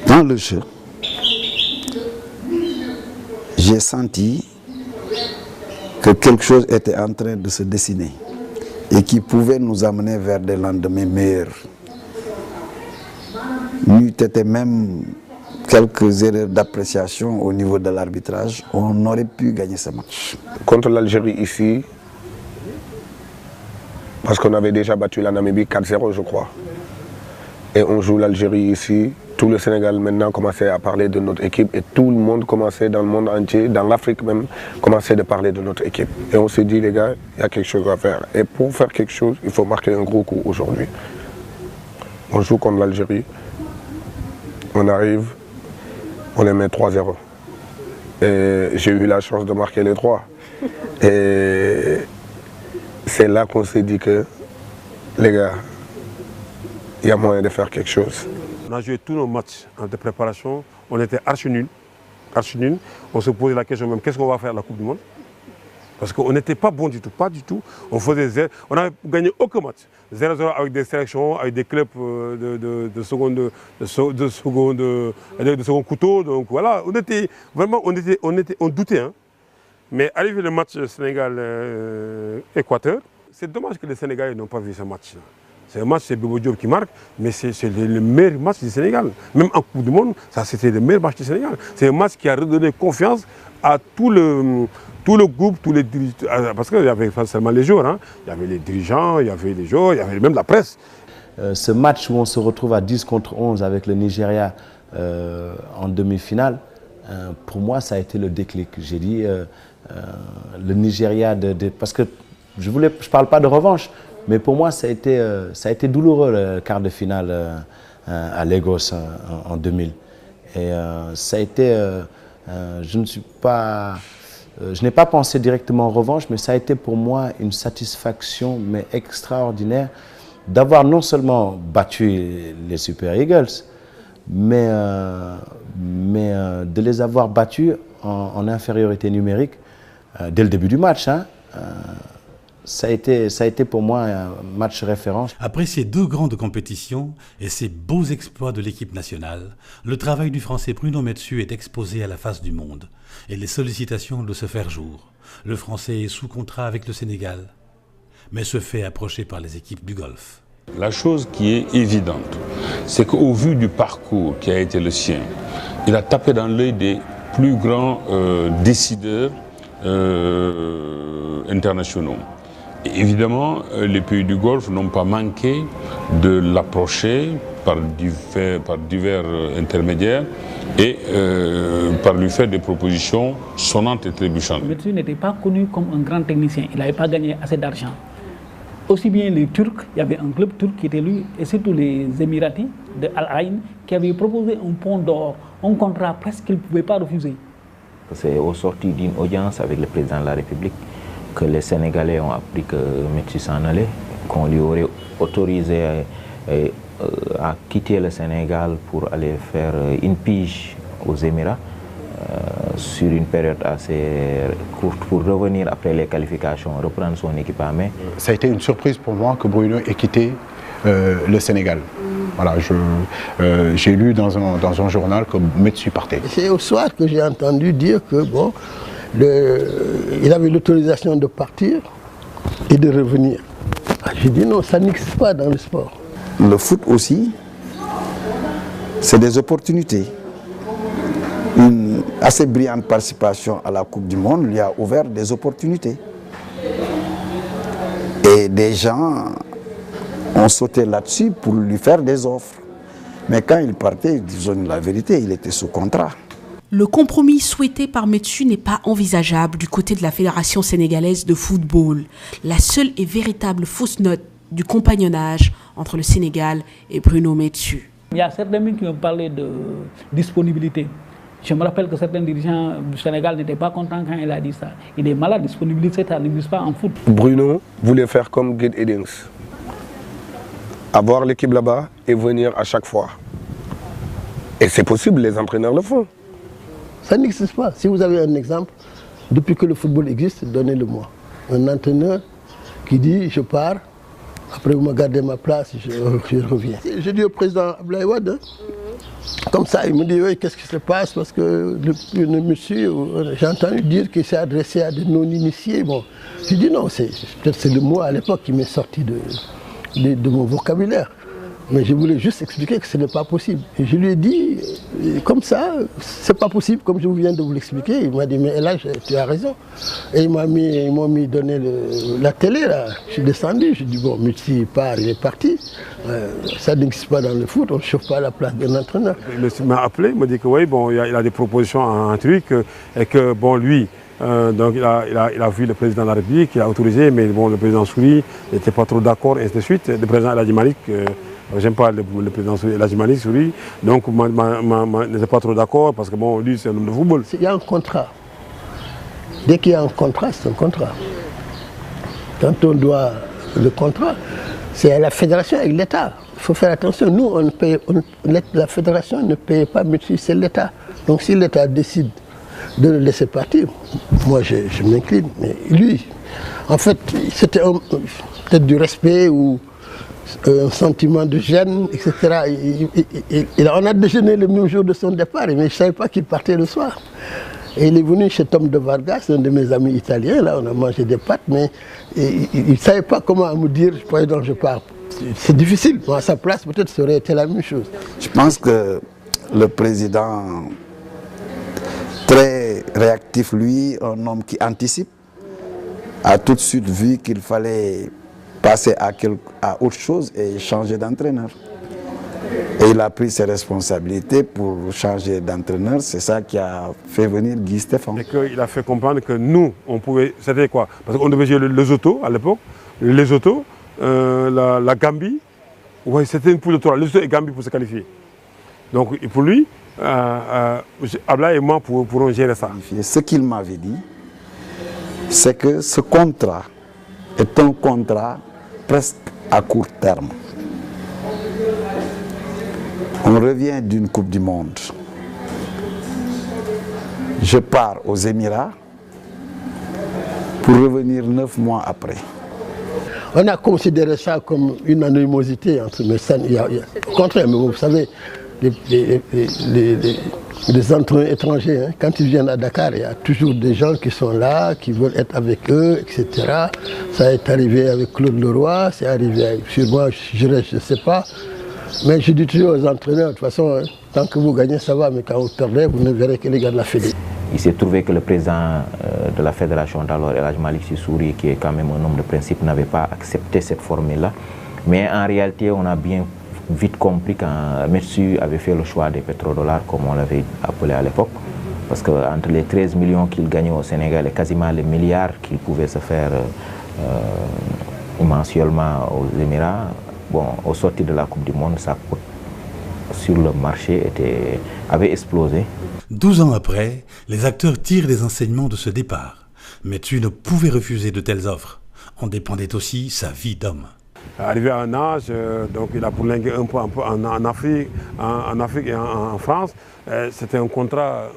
dans le jeu, j'ai senti que quelque chose était en train de se dessiner et qui pouvait nous amener vers des lendemains meilleurs. N'eût été même quelques erreurs d'appréciation au niveau de l'arbitrage, on aurait pu gagner ce match. Contre l'Algérie ici, parce qu'on avait déjà battu la Namibie 4-0 je crois, et on joue l'Algérie ici, tout le Sénégal maintenant commençait à parler de notre équipe et tout le monde commençait dans le monde entier, dans l'Afrique même, commençait de parler de notre équipe. Et on s'est dit, les gars, il y a quelque chose à faire. Et pour faire quelque chose, il faut marquer un gros coup aujourd'hui. On joue contre l'Algérie, on arrive, on les met 3-0. Et j'ai eu la chance de marquer les 3. Et c'est là qu'on s'est dit que, les gars, il y a moyen de faire quelque chose. On a joué tous nos matchs de préparation, on était archi nuls. On se posait la question même, qu'est-ce qu'on va faire à la Coupe du Monde? Parce qu'on n'était pas bon du tout, pas du tout. On n'a gagné aucun match. 0-0 avec des sélections, avec des clubs de second couteau. Donc voilà, on était vraiment, on doutait. Hein. Mais arrivé le match Sénégal-Équateur, c'est dommage que les Sénégalais n'ont pas vu ce match. C'est un match, c'est Bobo Diop qui marque, mais c'est le meilleur match du Sénégal. Même en Coupe du Monde, ça c'était le meilleur match du Sénégal. C'est un match qui a redonné confiance à tout le groupe, tous les dirigeants. Parce qu'il y avait pas seulement les joueurs, hein. Il y avait les dirigeants, il y avait les joueurs, il y avait même la presse. Ce match où on se retrouve à 10 contre 11 avec le Nigeria en demi-finale, pour moi ça a été le déclic. J'ai dit le Nigeria, parce que je ne parle pas de revanche, mais pour moi, ça a été douloureux le quart de finale à Lagos en 2000. Et ça a été, je n'ai pas pensé directement en revanche, mais ça a été pour moi une satisfaction mais extraordinaire d'avoir non seulement battu les Super Eagles, mais de les avoir battus en infériorité numérique dès le début du match. Hein. Ça a été pour moi un match référence. Après ces deux grandes compétitions et ces beaux exploits de l'équipe nationale, le travail du Français Bruno Metsu est exposé à la face du monde et les sollicitations de se faire jour. Le Français est sous contrat avec le Sénégal, mais se fait approcher par les équipes du Golfe. La chose qui est évidente, c'est qu'au vu du parcours qui a été le sien, il a tapé dans l'œil des plus grands décideurs internationaux. Et évidemment, les pays du Golfe n'ont pas manqué de l'approcher par divers intermédiaires et par lui faire des propositions sonnantes et trébuchantes. Metsu n'était pas connu comme un grand technicien, il n'avait pas gagné assez d'argent. Aussi bien les Turcs, il y avait un club turc qui était lui, et surtout les Émiratis de Al Ain, qui avaient proposé un pont d'or, un contrat presque qu'il ne pouvait pas refuser. C'est au sortir d'une audience avec le président de la République que les Sénégalais ont appris que Metsu s'en allait, qu'on lui aurait autorisé à quitter le Sénégal pour aller faire une pige aux Émirats sur une période assez courte pour revenir après les qualifications, reprendre son équipe à main. Ça a été une surprise pour moi que Bruno ait quitté le Sénégal. Voilà, j'ai lu dans un journal que Metsu partait. C'est au soir que j'ai entendu dire que bon, il avait l'autorisation de partir et de revenir. J'ai dit non, ça n'existe pas dans le sport. Le foot aussi, c'est des opportunités. Une assez brillante participation à la Coupe du Monde lui a ouvert des opportunités. Et des gens ont sauté là-dessus pour lui faire des offres. Mais quand il partait, disons la vérité, il était sous contrat. Le compromis souhaité par Metsu n'est pas envisageable du côté de la Fédération sénégalaise de football. La seule et véritable fausse note du compagnonnage entre le Sénégal et Bruno Metsu. Il y a certains qui ont parlé de disponibilité. Je me rappelle que certains dirigeants du Sénégal n'étaient pas contents quand il a dit ça. Il est malade, disponibilité, ça n'existe pas en foot. Bruno voulait faire comme Gued Eddings. Avoir l'équipe là-bas et venir à chaque fois. Et c'est possible, les entraîneurs le font. Ça n'existe pas. Si vous avez un exemple, depuis que le football existe, donnez-le-moi. Un entraîneur qui dit je pars, après vous me gardez ma place, je reviens. J'ai dit au président Abdoulaye Wade, comme ça, il me dit oui, qu'est-ce qui se passe parce que le monsieur, j'ai entendu dire qu'il s'est adressé à des non-initiés. Bon, j'ai dit non, peut-être c'est le mot à l'époque qui m'est sorti de mon vocabulaire. Mais je voulais juste expliquer que ce n'est pas possible. Et je lui ai dit, comme ça, c'est pas possible, comme je viens de vous l'expliquer. Il m'a dit, mais là, tu as raison. Et ils m'ont donné la télé, là. Je suis descendu, je dis, bon, Mutsi part, il est parti. Ça n'existe pas dans le foot, on ne chauffe pas à la place d'un entraîneur. Il m'a appelé, il m'a dit que oui, bon, il a des propositions à un truc, et que, bon, lui, donc il a vu le président de la République, il a autorisé, mais bon, le président Souri n'était pas trop d'accord, et ainsi de suite. Le président El Hadji Malick, j'aime pas le président El Hadji Malick Souri, donc n'était pas trop d'accord, parce que bon, lui, c'est un homme de football. Il y a un contrat. Dès qu'il y a un contrat, c'est un contrat. Quand on doit le contrat, c'est à la fédération avec l'État. Il faut faire attention. Nous, la fédération ne paye pas, mais c'est l'État. Donc si l'État décide de le laisser partir, moi je m'incline. Mais lui, en fait, c'était peut-être du respect ou un sentiment de gêne, etc. On a déjeuné le même jour de son départ, mais je ne savais pas qu'il partait le soir. Et il est venu chez Tom de Vargas, un de mes amis italiens, là on a mangé des pâtes, mais il ne savait pas comment me dire le point dont je parle. C'est difficile. Moi, à sa place, peut-être ça aurait été la même chose. Je pense que le président, très réactif, lui, un homme qui anticipe, a tout de suite vu qu'il fallait passer à autre chose et changer d'entraîneur. Et il a pris ses responsabilités pour changer d'entraîneur. C'est ça qui a fait venir Guy Stéphane. Et qu'il a fait comprendre que nous, on pouvait... C'était quoi? Parce qu'on devait jouer le Lesotho à l'époque. Le Lesotho, la Gambie. Ouais, c'était une poule de 3. Lesotho et Gambie pour se qualifier. Donc pour lui, Ablaye et moi pourrons gérer ça. Ce qu'il m'avait dit, c'est que ce contrat est un contrat presque à court terme. On revient d'une Coupe du Monde. Je pars aux Émirats pour revenir 9 mois après. On a considéré ça comme une animosité entre mes scènes. Au contraire, mais vous savez, les entraîneurs étrangers, hein, quand ils viennent à Dakar, il y a toujours des gens qui sont là, qui veulent être avec eux, etc. Ça est arrivé avec Claude Leroy, c'est arrivé avec, sur moi, je ne sais pas. Mais je dis toujours aux entraîneurs, de toute façon, hein, tant que vous gagnez, ça va, mais quand vous perdez, vous ne verrez que les gars de la Fédé. Il s'est trouvé que le président de la fédération d'alors, El Hadji Malick Sy Souri, qui est quand même un homme de principe, n'avait pas accepté cette formule-là. Mais en réalité, on a bien vite compris quand Metsu avait fait le choix des pétrodollars, comme on l'avait appelé à l'époque. Parce qu'entre les 13 millions qu'il gagnait au Sénégal et quasiment les milliards qu'il pouvait se faire mensuellement aux Émirats, bon, au sortir de la Coupe du Monde, ça coûte sur le marché avait explosé. 12 ans après, les acteurs tirent des enseignements de ce départ. Metsu ne pouvait refuser de telles offres. En dépendait aussi sa vie d'homme. Arrivé à un âge, donc il a bourlingué un peu en Afrique et en France. C'était un contrat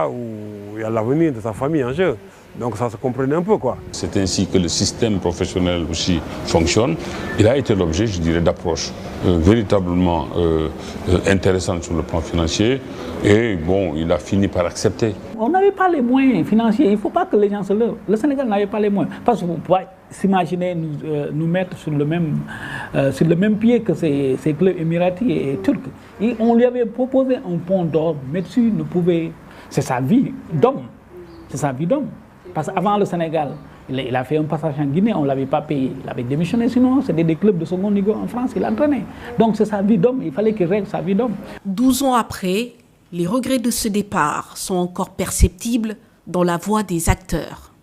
où il y a l'avenir de sa famille en jeu. Donc ça se comprenait un peu, quoi. C'est ainsi que le système professionnel aussi fonctionne. Il a été l'objet, je dirais, d'approches véritablement intéressantes sur le plan financier. Et bon, il a fini par accepter. On n'avait pas les moyens financiers. Il ne faut pas que les gens se leurrent. Le Sénégal n'avait pas les moyens. Parce qu'on peut s'imaginer nous mettre sur le même pied que ces clubs émiratis et turcs. Et on lui avait proposé un pont d'or. Metsu ne pouvait... C'est sa vie d'homme. C'est sa vie d'homme. Parce qu'avant le Sénégal, il a fait un passage en Guinée, on ne l'avait pas payé. Il avait démissionné, sinon c'était des clubs de second niveau en France, il entraînait. Donc c'est sa vie d'homme, il fallait qu'il règle sa vie d'homme. 12 ans après, les regrets de ce départ sont encore perceptibles dans la voix des acteurs.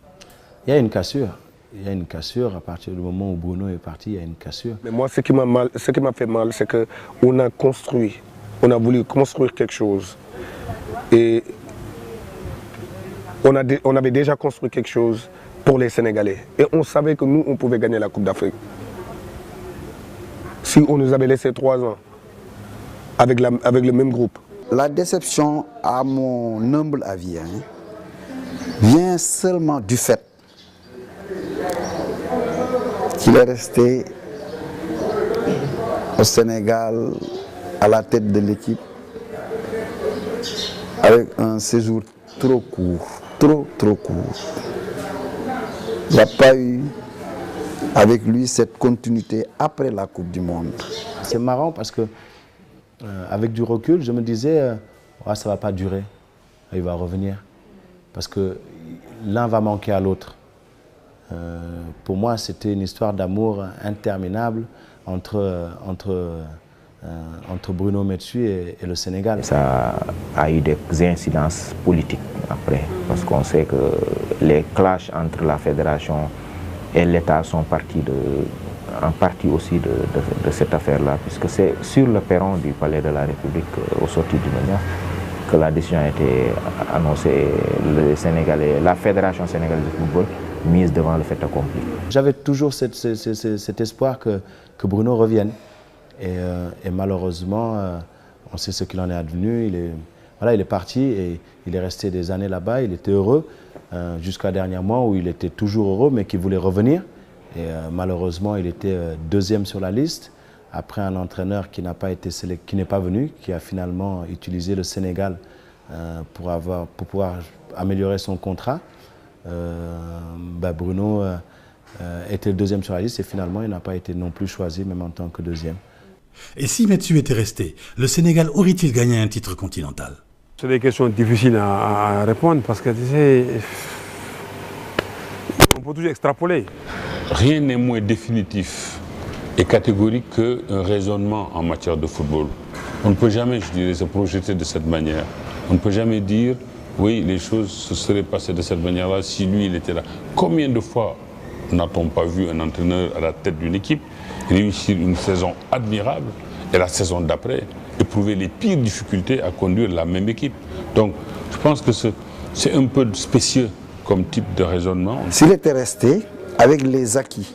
Il y a une cassure. Il y a une cassure à partir du moment où Bruno est parti, il y a une cassure. Mais moi, ce qui m'a fait mal, c'est qu'on a construit, on a voulu construire quelque chose. Et on avait déjà construit quelque chose pour les Sénégalais. Et on savait que nous, on pouvait gagner la Coupe d'Afrique. Si on nous avait laissé 3 ans avec le même groupe. La déception, à mon humble avis, hein, vient seulement du fait qu'il est resté au Sénégal à la tête de l'équipe avec un séjour trop court. Trop court. Il n'y a pas eu avec lui cette continuité après la Coupe du Monde. C'est marrant parce que, avec du recul, je me disais, ça ne va pas durer, il va revenir. Parce que l'un va manquer à l'autre. Pour moi, c'était une histoire d'amour interminable entre Bruno Metsu et le Sénégal. Ça a eu des incidences politiques après, parce qu'on sait que les clashs entre la fédération et l'État sont en partie aussi de cette affaire-là, puisque c'est sur le perron du Palais de la République, au sortir du Ménia, que la décision a été annoncée. Le Sénégalais, la Fédération sénégalaise de football mise devant le fait accompli. J'avais toujours cet espoir que Bruno revienne. Et malheureusement, on sait ce qu'il en est advenu. Il est parti et il est resté des années là-bas. Il était heureux jusqu'à dernièrement où il était toujours heureux mais qu'il voulait revenir. Et malheureusement, il était deuxième sur la liste. Après un entraîneur qui n'est pas venu, qui a finalement utilisé le Sénégal pour pouvoir améliorer son contrat. Bruno était le deuxième sur la liste et finalement il n'a pas été non plus choisi, même en tant que deuxième. Et si Metsu était resté, le Sénégal aurait-il gagné un titre continental? C'est des questions difficiles à répondre parce que tu sais, on peut toujours extrapoler. Rien n'est moins définitif et catégorique qu'un raisonnement en matière de football. On ne peut jamais, je dirais, se projeter de cette manière. On ne peut jamais dire, oui, les choses se seraient passées de cette manière-là si lui, il était là. Combien de fois n'a-t-on pas vu un entraîneur à la tête d'une équipe réussir une saison admirable et la saison d'après éprouver les pires difficultés à conduire la même équipe? Donc, je pense que c'est un peu spécieux comme type de raisonnement. S'il était resté avec les acquis,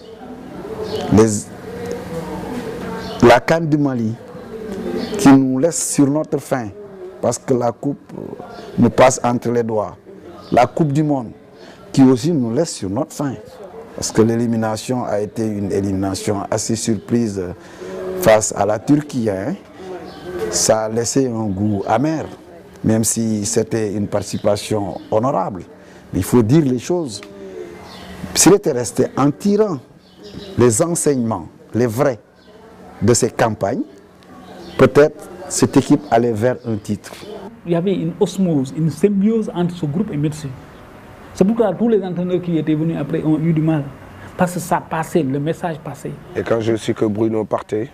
la CAN du Mali, qui nous laisse sur notre faim, parce que la coupe nous passe entre les doigts, la Coupe du Monde, qui aussi nous laisse sur notre faim, parce que l'élimination a été une élimination assez surprise face à la Turquie. Hein. Ça a laissé un goût amer, même si c'était une participation honorable. Mais il faut dire les choses. S'il était resté en tirant les enseignements, les vrais, de ces campagnes, peut-être cette équipe allait vers un titre. Il y avait une osmose, une symbiose entre ce groupe et Metsu. C'est pourquoi tous les entraîneurs qui étaient venus après ont eu du mal. Parce que ça passait, le message passait. Et quand je su que Bruno partait,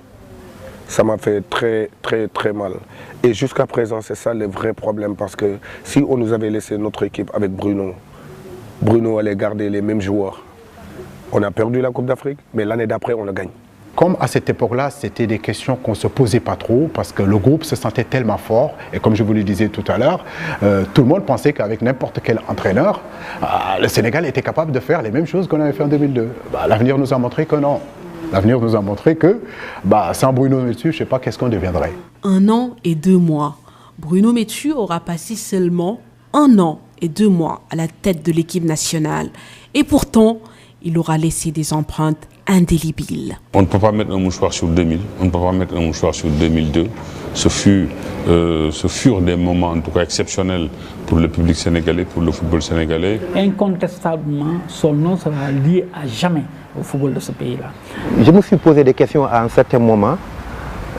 ça m'a fait très très mal. Et jusqu'à présent, c'est ça le vrai problème. Parce que si on nous avait laissé notre équipe avec Bruno, Bruno allait garder les mêmes joueurs. On a perdu la Coupe d'Afrique, mais l'année d'après, on le gagne. Comme à cette époque-là, c'était des questions qu'on ne se posait pas trop parce que le groupe se sentait tellement fort. Et comme je vous le disais tout à l'heure, tout le monde pensait qu'avec n'importe quel entraîneur, le Sénégal était capable de faire les mêmes choses qu'on avait fait en 2002. L'avenir nous a montré que non. L'avenir nous a montré que sans Bruno Metsu, je ne sais pas qu'est-ce qu'on deviendrait. 1 an et 2 mois. Bruno Metsu aura passé seulement 1 an et 2 mois à la tête de l'équipe nationale. Et pourtant, il aura laissé des empreintes indélébiles. On ne peut pas mettre un mouchoir sur 2000, on ne peut pas mettre un mouchoir sur 2002. Ce furent des moments en tout cas exceptionnels pour le public sénégalais, pour le football sénégalais. Incontestablement, son nom sera lié à jamais au football de ce pays-là. Je me suis posé des questions à un certain moment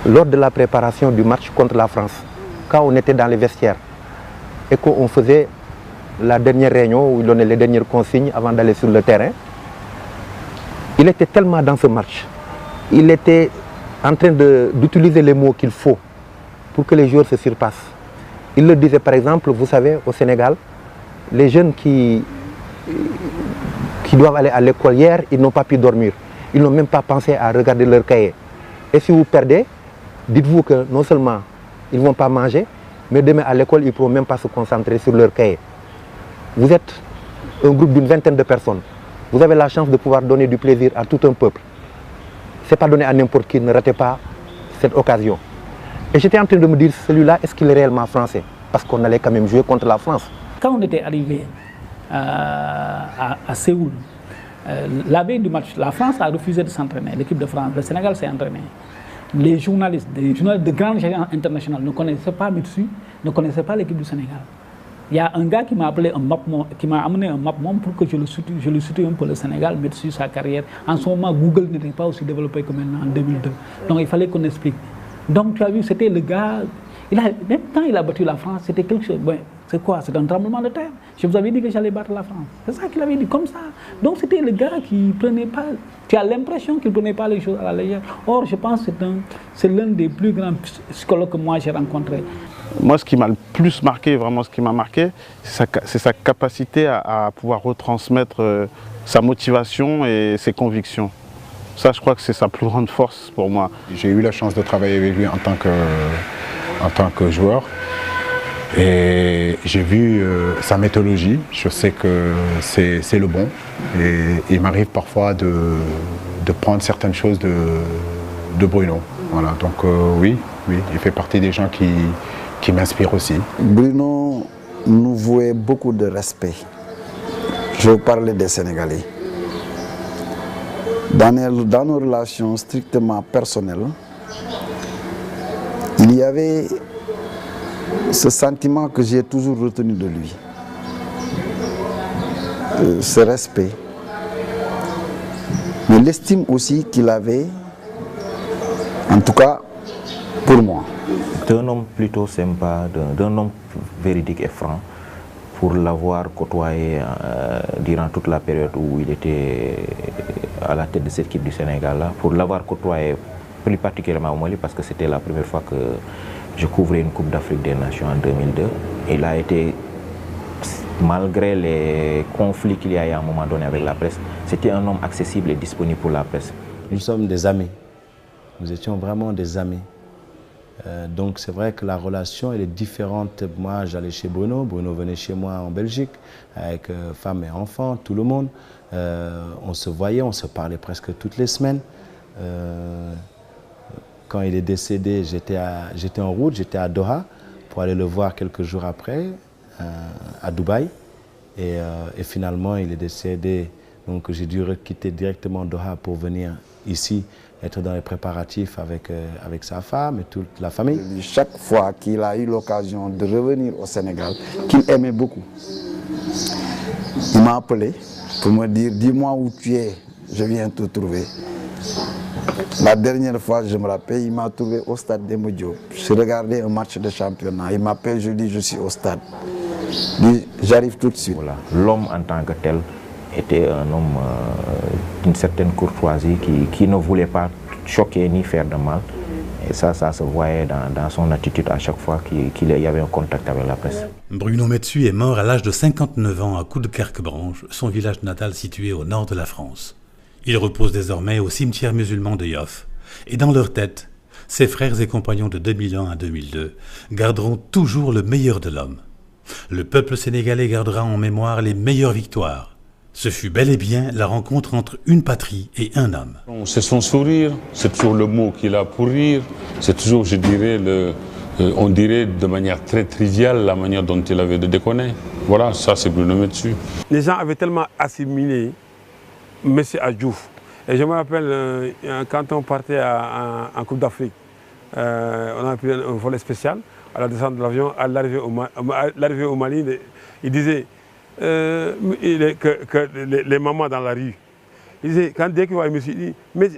lors de la préparation du match contre la France, quand on était dans les vestiaires et qu'on faisait la dernière réunion où il donnait les dernières consignes avant d'aller sur le terrain. Il était tellement dans ce match, il était en train d'utiliser les mots qu'il faut pour que les joueurs se surpassent. Il le disait par exemple, vous savez, au Sénégal, les jeunes qui doivent aller à l'école hier, ils n'ont pas pu dormir. Ils n'ont même pas pensé à regarder leur cahier. Et si vous perdez, dites-vous que non seulement ils ne vont pas manger, mais demain à l'école, ils ne pourront même pas se concentrer sur leur cahier. Vous êtes un groupe d'une vingtaine de personnes. Vous avez la chance de pouvoir donner du plaisir à tout un peuple. Ce n'est pas donné à n'importe qui, ne ratez pas cette occasion. Et j'étais en train de me dire, celui-là, est-ce qu'il est réellement français? Parce qu'on allait quand même jouer contre la France. Quand on était arrivé à Séoul, la veille du match, la France a refusé de s'entraîner. L'équipe de France, le Sénégal s'est entraîné. Les journalistes, de grandes géants internationales ne connaissaient pas Metsu, ne connaissaient pas l'équipe du Sénégal. Il y a un gars qui m'a appelé qui m'a amené un map-monde pour que je le soutue un peu le Sénégal, mettre sur sa carrière. En ce moment, Google n'était pas aussi développé que maintenant en 2002. Donc il fallait qu'on explique. Donc tu as vu, c'était le gars, même quand il a battu la France, c'était quelque chose. Ouais, c'est quoi? C'est un tremblement de terre. Je vous avais dit que j'allais battre la France. C'est ça qu'il avait dit, comme ça. Donc c'était le gars qui prenait pas. Tu as l'impression qu'il ne prenait pas les choses à la légère. Or, je pense que c'est l'un des plus grands psychologues que moi j'ai rencontré. Moi, ce qui m'a le plus marqué, vraiment ce qui m'a marqué, c'est sa capacité à pouvoir retransmettre sa motivation et ses convictions. Ça, je crois que c'est sa plus grande force pour moi. J'ai eu la chance de travailler avec lui en tant que joueur. Et j'ai vu sa méthodologie, je sais que c'est le bon. Et il m'arrive parfois de prendre certaines choses de Bruno. Voilà, donc oui, il fait partie des gens qui m'inspirent aussi. Bruno nous vouait beaucoup de respect. Je veux parler des Sénégalais. Dans nos relations strictement personnelles, il y avait ce sentiment que j'ai toujours retenu de lui, ce respect, mais l'estime aussi qu'il avait, en tout cas pour moi. D'un homme plutôt sympa, d'un homme véridique et franc, pour l'avoir côtoyé durant toute la période où il était à la tête de cette équipe du Sénégal, là, pour l'avoir côtoyé plus particulièrement au Mali, parce que c'était la première fois que je couvrais une Coupe d'Afrique des Nations en 2002. Il a été, malgré les conflits qu'il y a eu à un moment donné avec la presse, c'était un homme accessible et disponible pour la presse. Nous sommes des amis. Nous étions vraiment des amis. Donc c'est vrai que la relation elle est différente. Moi j'allais chez Bruno, Bruno venait chez moi en Belgique avec femme et enfants, tout le monde. On se voyait, on se parlait presque toutes les semaines. Quand il est décédé, j'étais en route, j'étais à Doha pour aller le voir quelques jours après, à Dubaï. Et finalement il est décédé, donc j'ai dû quitter directement Doha pour venir ici, être dans les préparatifs avec sa femme et toute la famille. Chaque fois qu'il a eu l'occasion de revenir au Sénégal, qu'il aimait beaucoup, il m'a appelé pour me dire « Dis-moi où tu es, je viens te trouver ». La dernière fois, je me rappelle, il m'a trouvé au stade Demba Diop. Je regardais un match de championnat, il m'appelle, je dis « Je suis au stade ». J'arrive tout de suite. Voilà. L'homme en tant que tel était un homme d'une certaine courtoisie qui ne voulait pas choquer ni faire de mal. Et ça se voyait dans son attitude à chaque fois qu'il y avait un contact avec la presse. Bruno Metsu est mort à l'âge de 59 ans à Coudekerque-Branche, son village natal situé au nord de la France. Il repose désormais au cimetière musulman de Yoff. Et dans leur tête, ses frères et compagnons de 2001 à 2002 garderont toujours le meilleur de l'homme. Le peuple sénégalais gardera en mémoire les meilleures victoires. Ce fut bel et bien la rencontre entre une patrie et un homme. C'est son sourire, c'est toujours le mot qu'il a pour rire, c'est toujours, je dirais, on dirait de manière très triviale la manière dont il avait de déconner. Voilà, ça c'est Bruno Metsu. Les gens avaient tellement assimilé Messi à Diouf. Et je me rappelle quand on partait en Coupe d'Afrique, on a pris un volet spécial à la descente de l'avion, à l'arrivée au Mali, il disait que les mamans dans la rue, il disait, quand dès qu'il voit Messi, il dit, mais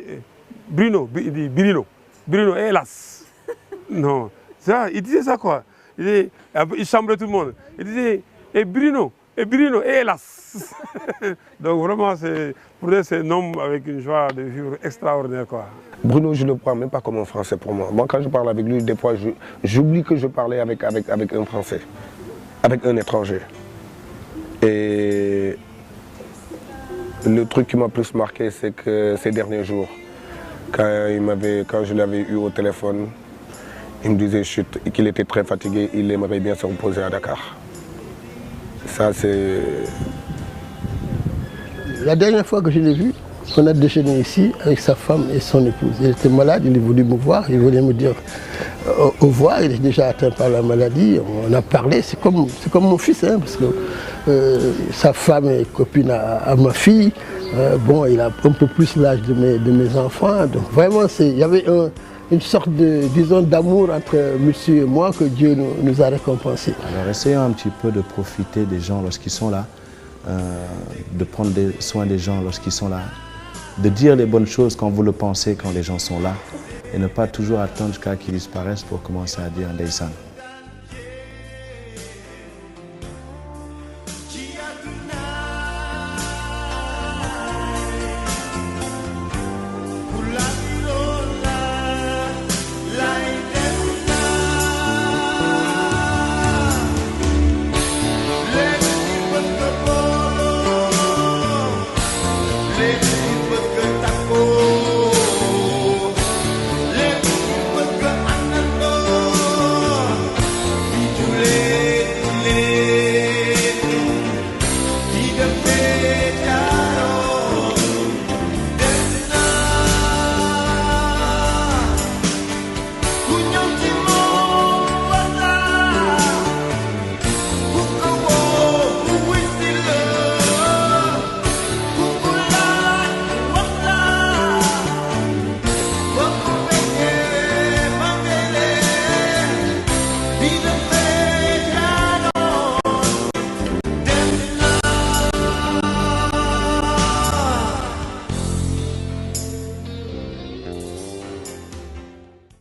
Bruno, il dit Bruno, hélas. Non, ça, il disait ça quoi. Il chambrait tout le monde. Il disait, et Bruno, hélas. Donc vraiment, pour eux, c'est un homme avec une joie de vivre extraordinaire quoi. Bruno, je ne le prends même pas comme un Français pour moi. Moi, quand je parle avec lui, des fois, j'oublie que je parlais avec un Français, avec un étranger. Et le truc qui m'a plus marqué, c'est que ces derniers jours, quand je l'avais eu au téléphone, il me disait qu'il était très fatigué, il aimerait bien se reposer à Dakar. Ça, c'est... La dernière fois que je l'ai vu, on a déjeuné ici avec sa femme et son épouse. Il était malade, il est venu me voir, il voulait me dire au revoir, il est déjà atteint par la maladie. On a parlé, c'est comme mon fils, hein, parce que sa femme est copine à ma fille. Bon, il a un peu plus l'âge de mes enfants. Donc vraiment, il y avait une sorte de, disons, d'amour entre monsieur et moi que Dieu nous a récompensé. Alors essayons un petit peu de profiter des gens lorsqu'ils sont là, de prendre soin des gens lorsqu'ils sont là, de dire les bonnes choses quand vous le pensez, quand les gens sont là, et ne pas toujours attendre jusqu'à qu'ils disparaissent pour commencer à dire Ndeysaan.